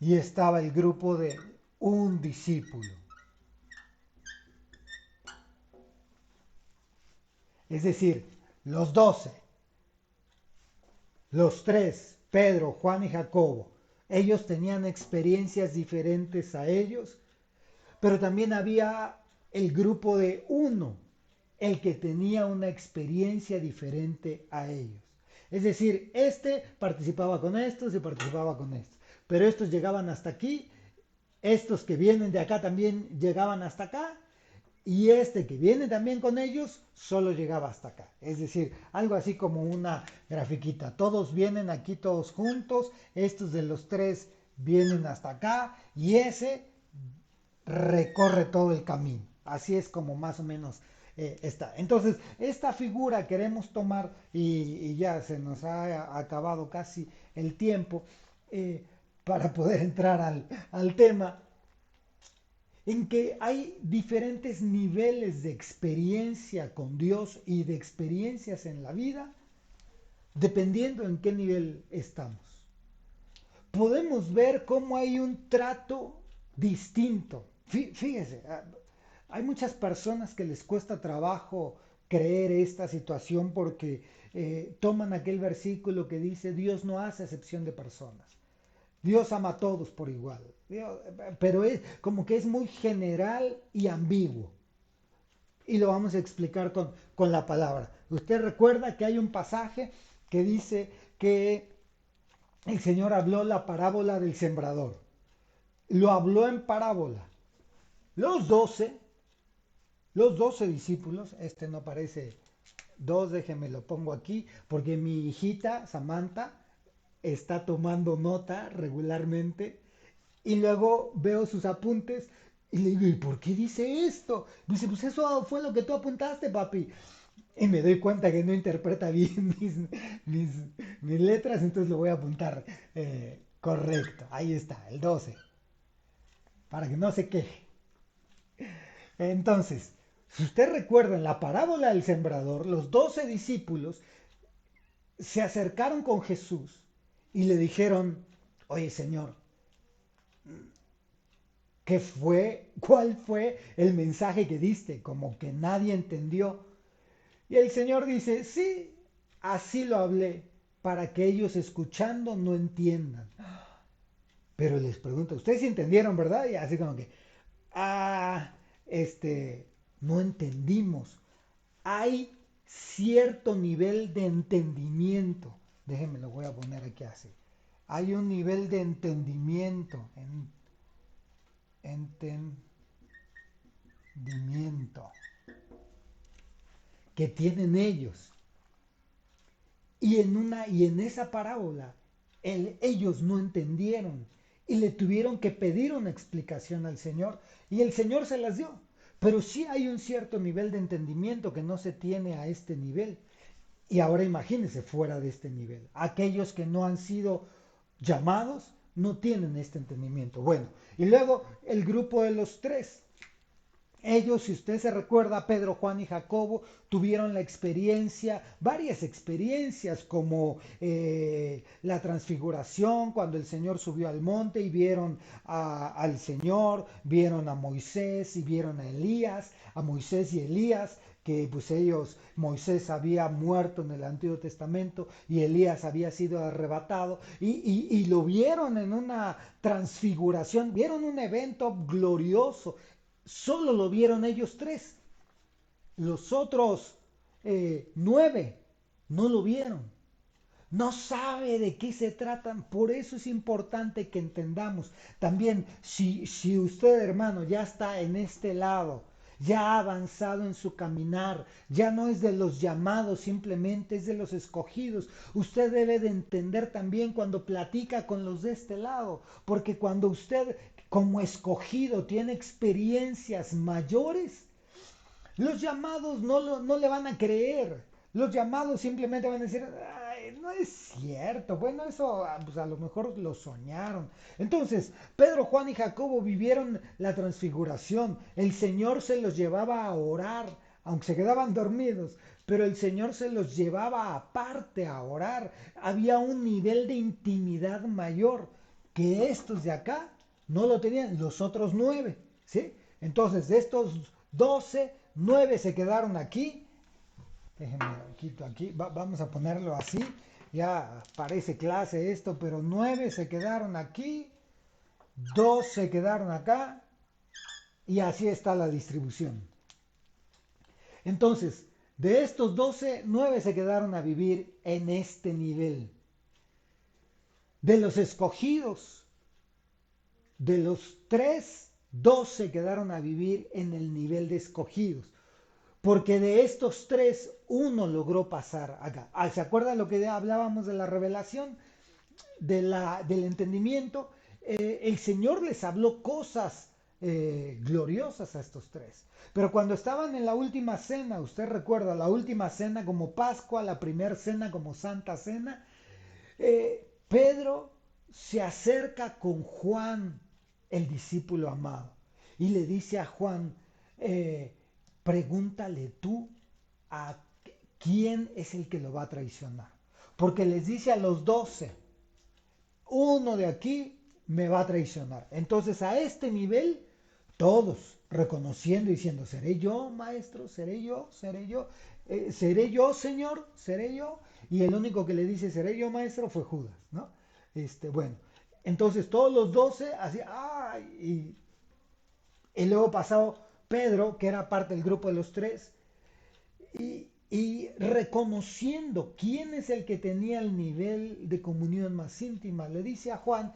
[SPEAKER 1] Y estaba el grupo de un discípulo. Es decir, los 12, los 3, Pedro, Juan y Jacobo, ellos tenían experiencias diferentes a ellos, pero también había el grupo de uno, el que tenía una experiencia diferente a ellos. Es decir, este participaba con estos y participaba con estos, pero estos llegaban hasta aquí, estos que vienen de acá también llegaban hasta acá, y este que viene también con ellos solo llegaba hasta acá. Es decir, algo así como una grafiquita. Todos vienen aquí todos juntos, estos de los 3 vienen hasta acá y ese recorre todo el camino. Así es como más o menos está. Entonces, esta figura queremos tomar y ya se nos ha acabado casi el tiempo para poder entrar al tema. en que hay diferentes niveles de experiencia con Dios y de experiencias en la vida, dependiendo en qué nivel estamos. Podemos ver cómo hay un trato distinto. Fíjese, hay muchas personas que les cuesta trabajo creer esta situación porque toman aquel versículo que dice Dios no hace excepción de personas. Dios ama a todos por igual. Pero es como que es muy general y ambiguo. Y lo vamos a explicar con la palabra. Usted recuerda que hay un pasaje que dice que el Señor habló la parábola del sembrador. Lo habló en parábola. Los 12, los 12 discípulos, este no parece dos, déjenme lo pongo aquí, porque mi hijita Samantha está tomando nota regularmente y luego veo sus apuntes y le digo, ¿y por qué dice esto? Dice, pues eso fue lo que tú apuntaste, papi. Y me doy cuenta que no interpreta bien mis, mis letras, entonces lo voy a apuntar correcto. Ahí está, el 12, para que no se queje. Entonces, si usted recuerda en la parábola del sembrador, los 12 discípulos se acercaron con Jesús y le dijeron, oye Señor, ¿qué fue? ¿Cuál fue el mensaje que diste? Como que nadie entendió. Y el Señor dice, sí, así lo hablé, para que ellos escuchando no entiendan. Pero les pregunto, ¿ustedes entendieron, verdad? Y así como que, ah, no entendimos. Hay cierto nivel de entendimiento. Déjenme, lo voy a poner aquí así. Hay un nivel de entendimiento, entendimiento que tienen ellos. Y en esa parábola ellos no entendieron y le tuvieron que pedir una explicación al Señor y el Señor se las dio. Pero sí hay un cierto nivel de entendimiento que no se tiene a este nivel. Y ahora imagínense fuera de este nivel. Aquellos que no han sido llamados no tienen este entendimiento. Bueno, y luego el grupo de los tres. Ellos, si usted se recuerda, Pedro, Juan y Jacobo tuvieron la experiencia, varias experiencias, como la transfiguración, cuando el Señor subió al monte y vieron al Señor, vieron a Moisés y vieron a Elías, a Moisés y Elías, que pues Moisés había muerto en el Antiguo Testamento y Elías había sido arrebatado y lo vieron en una transfiguración, vieron un evento glorioso. Solo lo vieron ellos tres. Los otros 9 no lo vieron. No sabe de qué se tratan. Por eso es importante que entendamos. También, si usted, hermano, ya está en este lado, ya ha avanzado en su caminar, ya no es de los llamados simplemente, es de los escogidos. Usted debe de entender también cuando platica con los de este lado, porque cuando usted como escogido tiene experiencias mayores, los llamados no le van a creer. Los llamados simplemente van a decir, "Ay, no es cierto, bueno, eso pues a lo mejor lo soñaron". Entonces, Pedro, Juan y Jacobo vivieron la transfiguración. El Señor se los llevaba a orar, aunque se quedaban dormidos, pero el Señor se los llevaba aparte a orar. Había un nivel de intimidad mayor que estos de acá no lo tenían, los otros 9, ¿sí? Entonces, de estos 12, 9 se quedaron aquí. Déjenme quito aquí, vamos a ponerlo así. Ya parece clase esto, pero 9 se quedaron aquí, 2 se quedaron acá y así está la distribución. Entonces, de estos 12, 9 se quedaron a vivir en este nivel. De los escogidos, de los 3, 2 se quedaron a vivir en el nivel de escogidos. Porque de estos 3, uno logró pasar acá. ¿Se acuerdan lo que hablábamos de la revelación? Del entendimiento. El Señor les habló cosas gloriosas a estos 3. Pero cuando estaban en la última cena, usted recuerda, la última cena como Pascua, la primera cena como Santa Cena, Pedro se acerca con Juan, el discípulo amado, y le dice a Juan, pregúntale tú a quién es el que lo va a traicionar. Porque les dice a los 12, uno de aquí me va a traicionar. Entonces a este nivel, todos reconociendo y diciendo, ¿seré yo, maestro? ¿Seré yo? ¿Seré yo? ¿Seré yo, señor? ¿Seré yo? Y el único que le dice, ¿seré yo, maestro? Fue Judas, ¿no? Bueno, entonces todos los 12 así, ¡ay! Y luego pasó Pedro, que era parte del grupo de los tres, y reconociendo quién es el que tenía el nivel de comunión más íntima, le dice a Juan,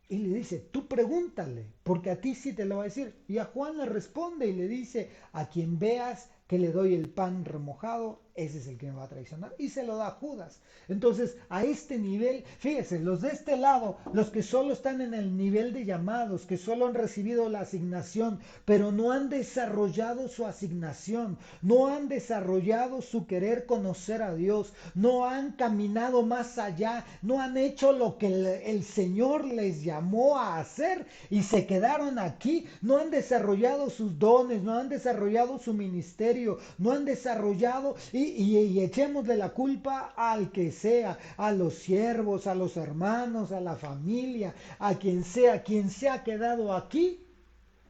[SPEAKER 1] y le dice, tú pregúntale, porque a ti sí te lo va a decir. Y a Juan le responde y le dice, a quien veas que le doy el pan remojado, ese es el que me va a traicionar. Y se lo da a Judas. Entonces, a este nivel, fíjese, los de este lado, los que solo están en el nivel de llamados, que solo han recibido la asignación, pero no han desarrollado su asignación, no han desarrollado su querer conocer a Dios, no han caminado más allá, no han hecho lo que el Señor les llamó a hacer y se quedaron aquí, no han desarrollado sus dones, no han desarrollado su ministerio, no han desarrollado y echémosle la culpa al que sea, a los siervos, a los hermanos, a la familia, a quien se ha quedado aquí,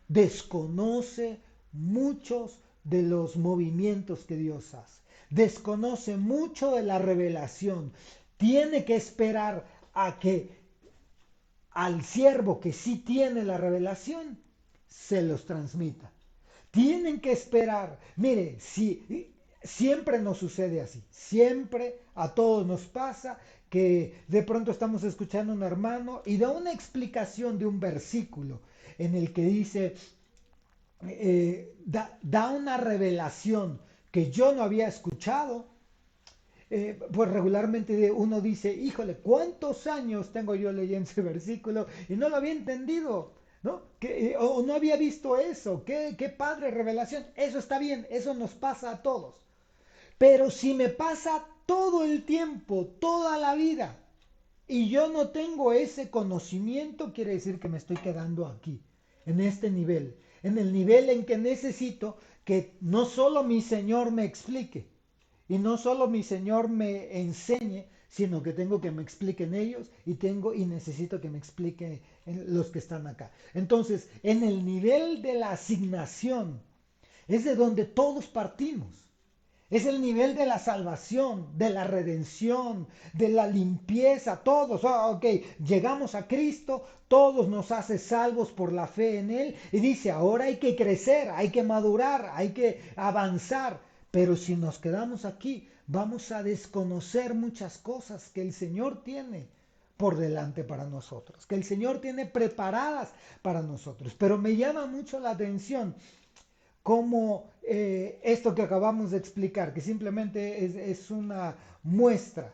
[SPEAKER 1] desconoce muchos de los movimientos que Dios hace, desconoce mucho de la revelación, tiene que esperar a que al siervo que sí tiene la revelación se los transmita. Tienen que esperar. Mire, si siempre nos sucede así, siempre a todos nos pasa que de pronto estamos escuchando a un hermano y da una explicación de un versículo en el que dice, da una revelación que yo no había escuchado. Pues regularmente uno dice, híjole, ¿cuántos años tengo yo leyendo ese versículo y no lo había entendido? ¿No? O no había visto eso. Qué padre revelación. Eso está bien, eso nos pasa a todos. Pero si me pasa todo el tiempo, toda la vida, y yo no tengo ese conocimiento, quiere decir que me estoy quedando aquí, en este nivel, en el nivel en que necesito que no solo mi Señor me explique, y no solo mi Señor me enseñe, sino que tengo que me expliquen ellos y necesito que me expliquen los que están acá. Entonces, en el nivel de la asignación es de donde todos partimos. Es el nivel de la salvación, de la redención, de la limpieza, todos. Ok, llegamos a Cristo, todos nos hace salvos por la fe en Él y dice, ahora hay que crecer, hay que madurar, hay que avanzar. Pero si nos quedamos aquí, vamos a desconocer muchas cosas que el Señor tiene por delante para nosotros, que el Señor tiene preparadas para nosotros. Pero me llama mucho la atención como esto que acabamos de explicar, que simplemente es una muestra,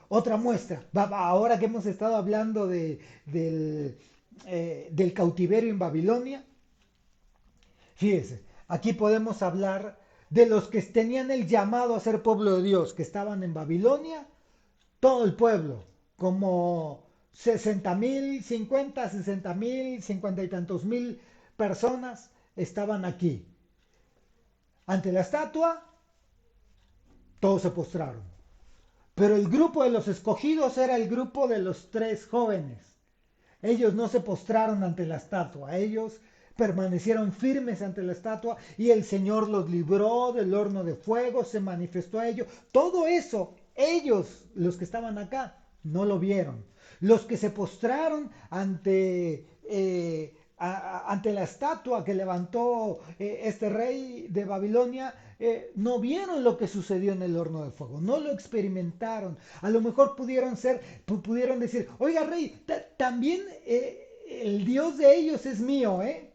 [SPEAKER 1] otra muestra. Ahora que hemos estado hablando del cautiverio en Babilonia, fíjese, aquí podemos hablar de los que tenían el llamado a ser pueblo de Dios, que estaban en Babilonia, todo el pueblo, como 60.000, 50, 60.000, 50 y tantos mil personas estaban aquí. Ante la estatua, todos se postraron. Pero el grupo de los escogidos era el grupo de los tres jóvenes. Ellos no se postraron ante la estatua, ellos permanecieron firmes ante la estatua y el Señor los libró del horno de fuego, se manifestó a ellos. Todo eso, ellos, los que estaban acá, no lo vieron. Los que se postraron ante la estatua que levantó este rey de Babilonia, no vieron lo que sucedió en el horno de fuego, no lo experimentaron. A lo mejor pudieron decir, oiga rey, también el Dios de ellos es mío, ¿eh?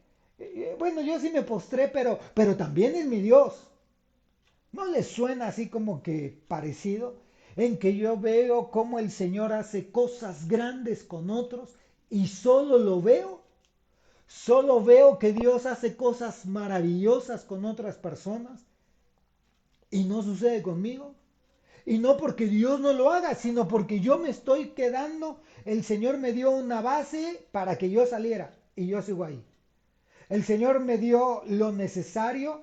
[SPEAKER 1] Bueno, yo sí me postré, pero también es mi Dios. ¿No les suena así como que parecido? En que yo veo cómo el Señor hace cosas grandes con otros y solo veo que Dios hace cosas maravillosas con otras personas y no sucede conmigo. Y no porque Dios no lo haga, sino porque yo me estoy quedando, el Señor me dio una base para que yo saliera y yo sigo ahí. El Señor me dio lo necesario,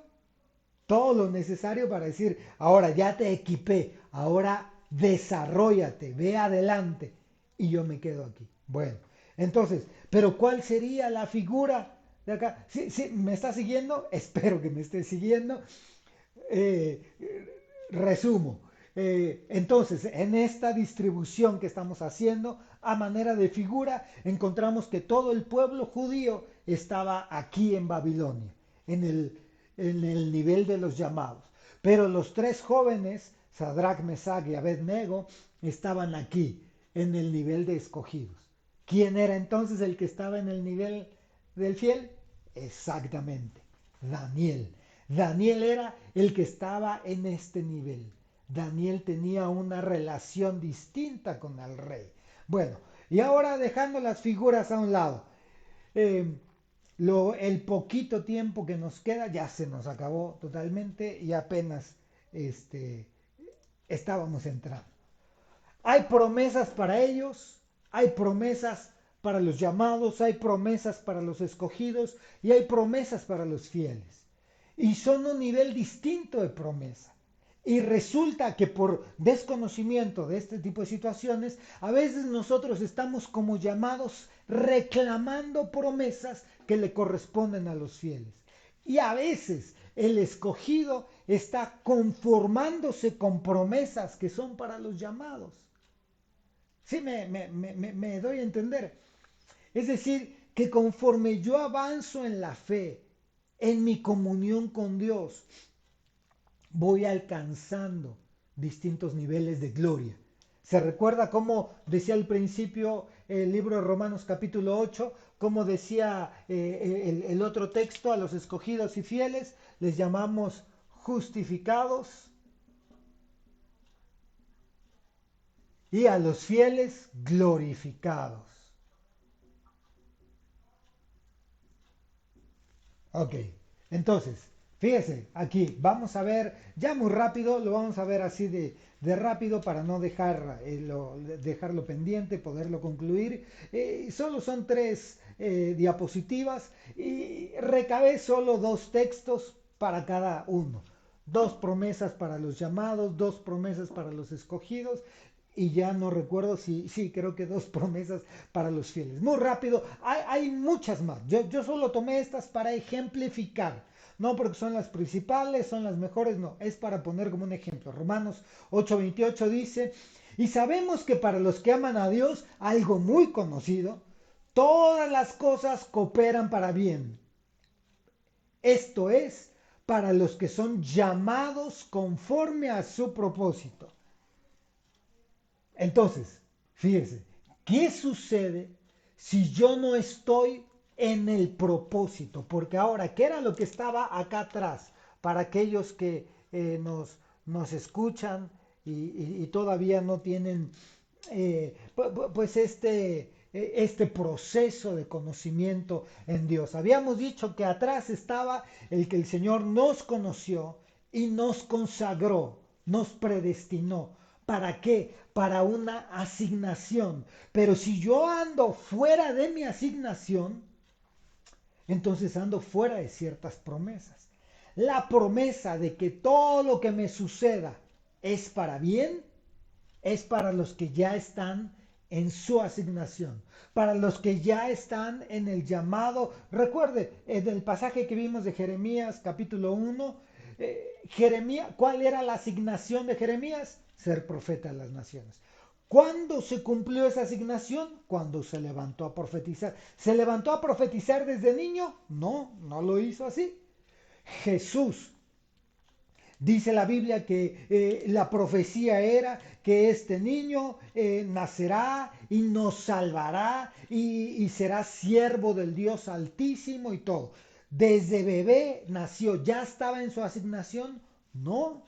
[SPEAKER 1] todo lo necesario para decir, ahora ya te equipé, ahora desarróllate, ve adelante y yo me quedo aquí. Bueno, entonces, pero ¿cuál sería la figura de acá? ¿Sí, sí, me está siguiendo? Espero que me esté siguiendo. Eh, Resumo. Entonces, en esta distribución que estamos haciendo, a manera de figura, encontramos que todo el pueblo judío estaba aquí en Babilonia, en el nivel de los llamados. Pero los tres jóvenes, Sadrach, Mesach y Abednego, estaban aquí, en el nivel de escogidos. ¿Quién era entonces el que estaba en el nivel del fiel? Exactamente, Daniel. Daniel era el que estaba en este nivel. Daniel tenía una relación distinta con el rey. Bueno, y ahora dejando las figuras a un lado, eh, el poquito tiempo que nos queda ya se nos acabó totalmente y apenas este, estábamos entrando. Hay promesas para ellos, hay promesas para los llamados, hay promesas para los escogidos y hay promesas para los fieles. Y son un nivel distinto de promesa. Y resulta que por desconocimiento de este tipo de situaciones, a veces nosotros estamos como llamados reclamando promesas que le corresponden a los fieles. Y a veces el escogido está conformándose con promesas que son para los llamados. Sí, me doy a entender. Es decir, que conforme yo avanzo en la fe, en mi comunión con Dios, voy alcanzando distintos niveles de gloria. ¿Se recuerda cómo decía al principio el libro de Romanos capítulo 8? Cómo decía el otro texto, a los escogidos y fieles les llamamos justificados y a los fieles glorificados. Ok, entonces, fíjese, aquí vamos a ver, ya muy rápido, lo vamos a ver así de rápido para no dejarlo pendiente, poderlo concluir. Solo son tres diapositivas y recabé solo dos textos para cada uno. Dos promesas para los llamados, dos promesas para los escogidos y ya no recuerdo si, sí, creo que dos promesas para los fieles. Muy rápido, hay muchas más. Yo solo tomé estas para ejemplificar. No porque son las principales, son las mejores, no, es para poner como un ejemplo. Romanos 8:28 dice, y sabemos que para los que aman a Dios, algo muy conocido, todas las cosas cooperan para bien. Esto es, para los que son llamados conforme a su propósito. Entonces, fíjese, ¿qué sucede si yo no estoy en el propósito? Porque ahora, ¿qué era lo que estaba acá atrás? Para aquellos que nos escuchan y todavía no tienen pues este proceso de conocimiento en Dios. Habíamos dicho que atrás estaba el que el Señor nos conoció y nos consagró, nos predestinó. ¿Para qué? Para una asignación. Pero si yo ando fuera de mi asignación, entonces ando fuera de ciertas promesas. La promesa de que todo lo que me suceda es para bien, es para los que ya están en su asignación, para los que ya están en el llamado. Recuerde, en el pasaje que vimos de Jeremías capítulo 1, Jeremías, ¿cuál era la asignación de Jeremías? Ser profeta de las naciones. ¿Cuándo se cumplió esa asignación? Cuando se levantó a profetizar. ¿Se levantó a profetizar desde niño? No, no lo hizo así. Jesús, dice la Biblia que la profecía era que este niño nacerá y nos salvará y será siervo del Dios Altísimo y todo. Desde bebé nació, ¿ya estaba en su asignación? No,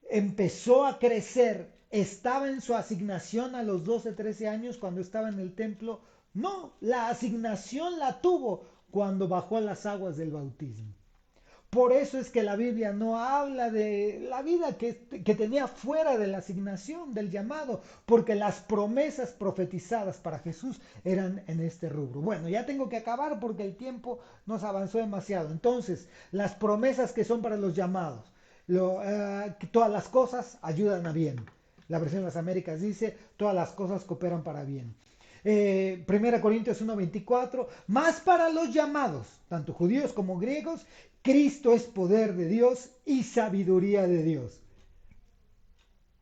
[SPEAKER 1] empezó a crecer, estaba en su asignación a los 12, 13 años cuando estaba en el templo. No, la asignación la tuvo cuando bajó a las aguas del bautismo. Por eso es que la Biblia no habla de la vida que tenía fuera de la asignación, del llamado, porque las promesas profetizadas para Jesús eran en este rubro. Bueno, ya tengo que acabar porque el tiempo nos avanzó demasiado. Entonces, las promesas que son para los llamados, que todas las cosas ayudan a bien. La versión de las Américas dice, todas las cosas cooperan para bien. 1 Corintios 1:24, más para los llamados, tanto judíos como griegos, Cristo es poder de Dios y sabiduría de Dios.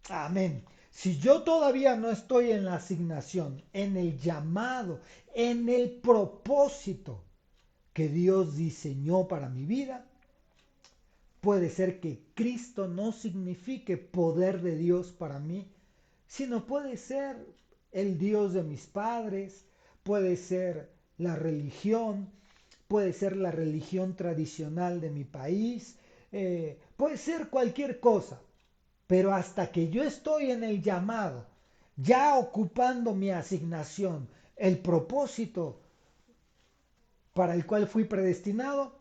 [SPEAKER 1] Amén. Si yo todavía no estoy en la asignación, en el llamado, en el propósito que Dios diseñó para mi vida, puede ser que Cristo no signifique poder de Dios para mí, sino puede ser el Dios de mis padres, puede ser la religión, puede ser la religión tradicional de mi país, puede ser cualquier cosa, pero hasta que yo estoy en el llamado, ya ocupando mi asignación, el propósito para el cual fui predestinado,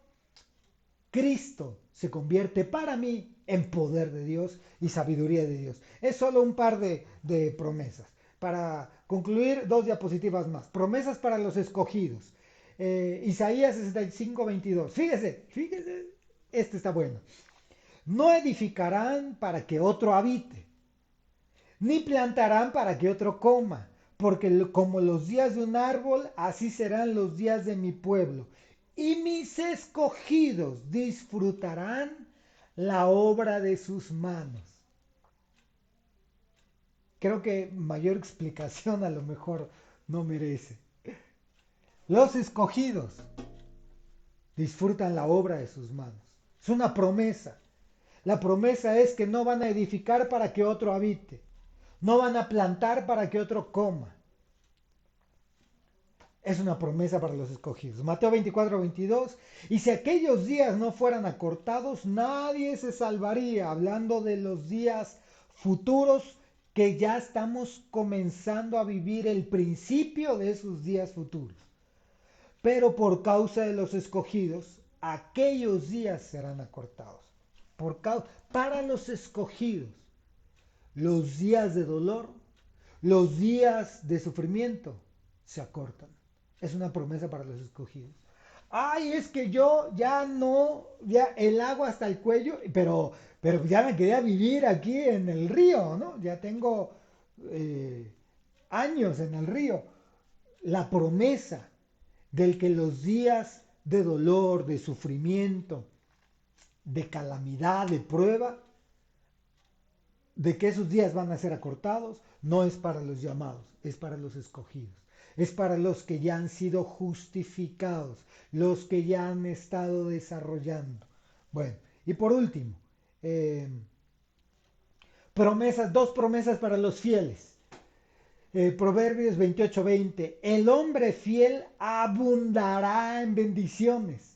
[SPEAKER 1] Cristo se convierte para mí en poder de Dios y sabiduría de Dios. Es solo un par de promesas. Para concluir, dos diapositivas más. Promesas para los escogidos. Isaías 65:22. Fíjese, este está bueno. No edificarán para que otro habite, ni plantarán para que otro coma, porque como los días de un árbol, así serán los días de mi pueblo. Y mis escogidos disfrutarán la obra de sus manos. Creo que mayor explicación a lo mejor no merece. Los escogidos disfrutan la obra de sus manos. Es una promesa. La promesa es que no van a edificar para que otro habite. No van a plantar para que otro coma. Es una promesa para los escogidos. Mateo 24:22. Y si aquellos días no fueran acortados, nadie se salvaría. Hablando de los días futuros que ya estamos comenzando a vivir el principio de esos días futuros. Pero por causa de los escogidos, aquellos días serán acortados. Para los escogidos, los días de dolor, los días de sufrimiento se acortan. Es una promesa para los escogidos. Ay, es que yo ya no, ya el agua hasta el cuello, pero ya me quería vivir aquí en el río, ¿no? Ya tengo años en el río. La promesa del que los días de dolor, de sufrimiento, de calamidad, de prueba, de que esos días van a ser acortados, no es para los llamados, es para los escogidos. Es para los que ya han sido justificados, los que ya han estado desarrollando. Bueno, y por último, dos promesas para los fieles. Proverbios 28:20. El hombre fiel abundará en bendiciones,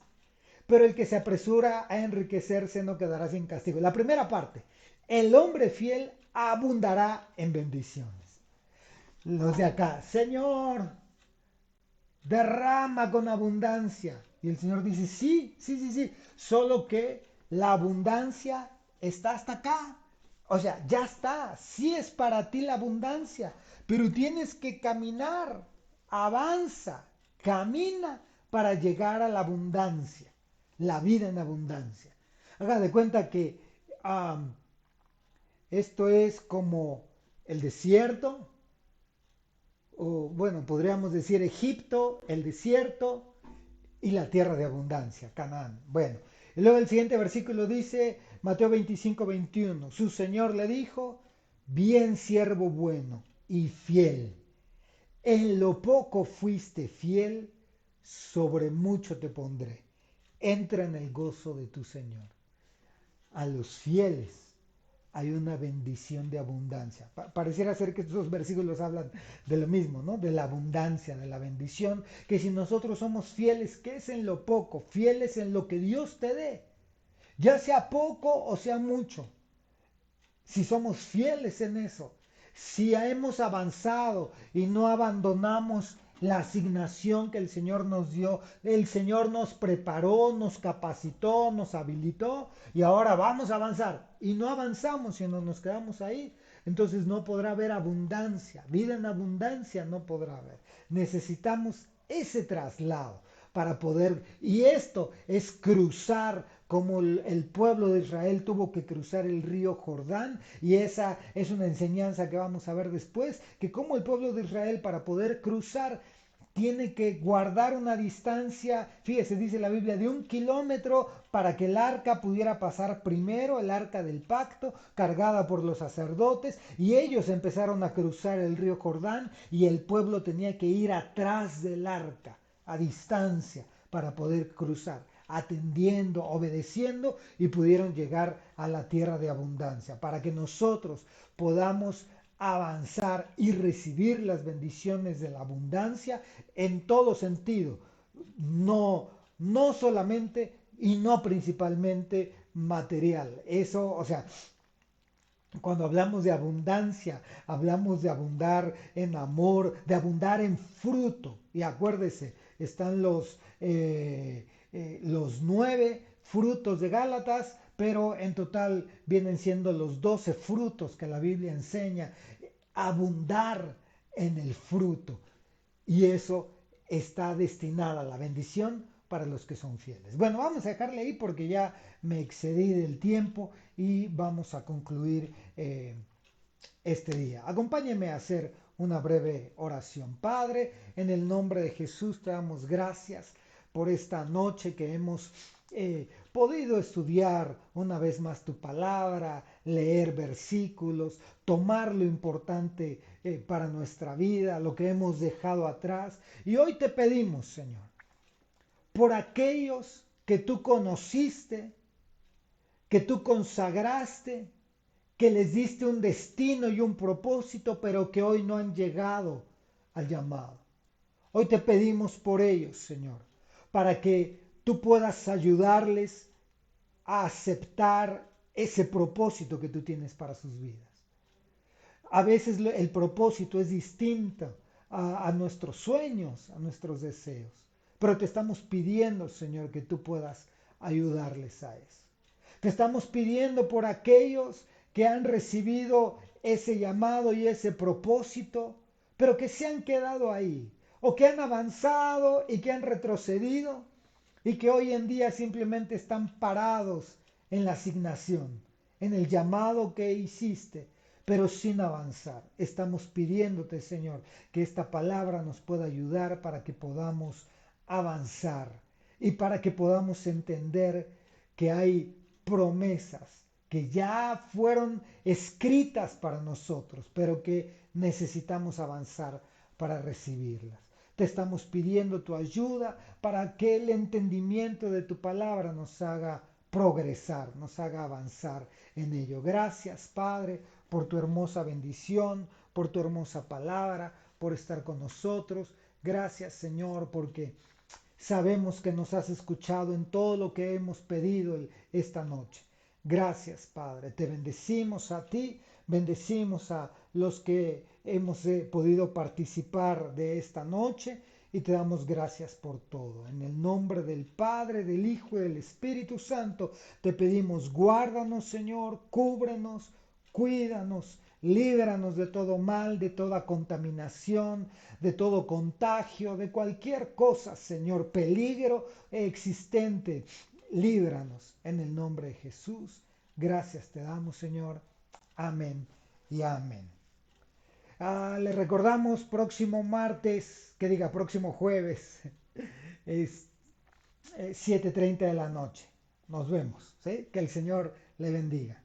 [SPEAKER 1] pero el que se apresura a enriquecerse no quedará sin castigo. La primera parte, el hombre fiel abundará en bendiciones. Los de acá, Señor, derrama con abundancia. Y el Señor dice, sí, sí, sí, sí, solo que la abundancia está hasta acá. O sea, ya está, sí es para ti la abundancia, pero tienes que caminar, avanza, camina para llegar a la abundancia, la vida en abundancia. Haga de cuenta que esto es como el desierto, o bueno, podríamos decir Egipto, el desierto y la tierra de abundancia, Canaán. Bueno, y luego el siguiente versículo dice, Mateo 25:21, su Señor le dijo, bien siervo bueno y fiel, en lo poco fuiste fiel, sobre mucho te pondré. Entra en el gozo de tu Señor. A los fieles hay una bendición de abundancia. Pareciera ser que estos versículos hablan de lo mismo, ¿no? De la abundancia, de la bendición, que si nosotros somos fieles, que es en lo poco, fieles en lo que Dios te dé, ya sea poco o sea mucho, si somos fieles en eso, si hemos avanzado y no abandonamos la asignación que el Señor nos dio. El Señor nos preparó, nos capacitó, nos habilitó y ahora vamos a avanzar. Y no avanzamos, sino nos quedamos ahí. Entonces no podrá haber abundancia, vida en abundancia no podrá haber. Necesitamos ese traslado para poder, y esto es cruzar como el pueblo de Israel tuvo que cruzar el río Jordán, y esa es una enseñanza que vamos a ver después, que como el pueblo de Israel para poder cruzar tiene que guardar una distancia, fíjese, dice la Biblia, de 1 kilómetro para que el arca pudiera pasar primero, el arca del pacto, cargada por los sacerdotes, y ellos empezaron a cruzar el río Jordán y el pueblo tenía que ir atrás del arca, a distancia, para poder cruzar, atendiendo, obedeciendo, y pudieron llegar a la tierra de abundancia, para que nosotros podamos avanzar y recibir las bendiciones de la abundancia en todo sentido, no solamente y no principalmente material. Eso, o sea, cuando hablamos de abundancia, hablamos de abundar en amor, de abundar en fruto. Y acuérdese, están los 9 frutos de Gálatas, pero en total vienen siendo los 12 frutos que la Biblia enseña. Abundar en el fruto. Y eso está destinado a la bendición para los que son fieles. Bueno, vamos a dejarle ahí porque ya me excedí del tiempo y vamos a concluir este día. Acompáñenme a hacer una breve oración. Padre, en el nombre de Jesús te damos gracias por esta noche que hemos podido estudiar una vez más tu palabra, leer versículos, tomar lo importante para nuestra vida, lo que hemos dejado atrás. Y hoy te pedimos, Señor, por aquellos que tú conociste, que tú consagraste, que les diste un destino y un propósito, pero que hoy no han llegado al llamado. Hoy te pedimos por ellos, Señor, para que tú puedas ayudarles a aceptar ese propósito que tú tienes para sus vidas. A veces el propósito es distinto a nuestros sueños, a nuestros deseos, pero te estamos pidiendo, Señor, que tú puedas ayudarles a eso. Te estamos pidiendo por aquellos que han recibido ese llamado y ese propósito, pero que se han quedado ahí, o que han avanzado y que han retrocedido, y que hoy en día simplemente están parados en la asignación, en el llamado que hiciste, pero sin avanzar. Estamos pidiéndote, Señor, que esta palabra nos pueda ayudar para que podamos avanzar y para que podamos entender que hay promesas que ya fueron escritas para nosotros, pero que necesitamos avanzar para recibirlas. Te estamos pidiendo tu ayuda para que el entendimiento de tu palabra nos haga progresar, nos haga avanzar en ello. Gracias, Padre, por tu hermosa bendición, por tu hermosa palabra, por estar con nosotros. Gracias, Señor, porque sabemos que nos has escuchado en todo lo que hemos pedido esta noche. Gracias, Padre. Te bendecimos a ti, bendecimos a los que hemos podido participar de esta noche y te damos gracias por todo. En el nombre del Padre, del Hijo y del Espíritu Santo te pedimos, guárdanos, Señor, cúbrenos, cuídanos, líbranos de todo mal, de toda contaminación, de todo contagio, de cualquier cosa, Señor, peligro existente. Líbranos en el nombre de Jesús. Gracias te damos, Señor. Amén y amén. Le recordamos próximo martes, que diga próximo jueves, es 7:30 de la noche. Nos vemos, ¿sí? Que el Señor le bendiga.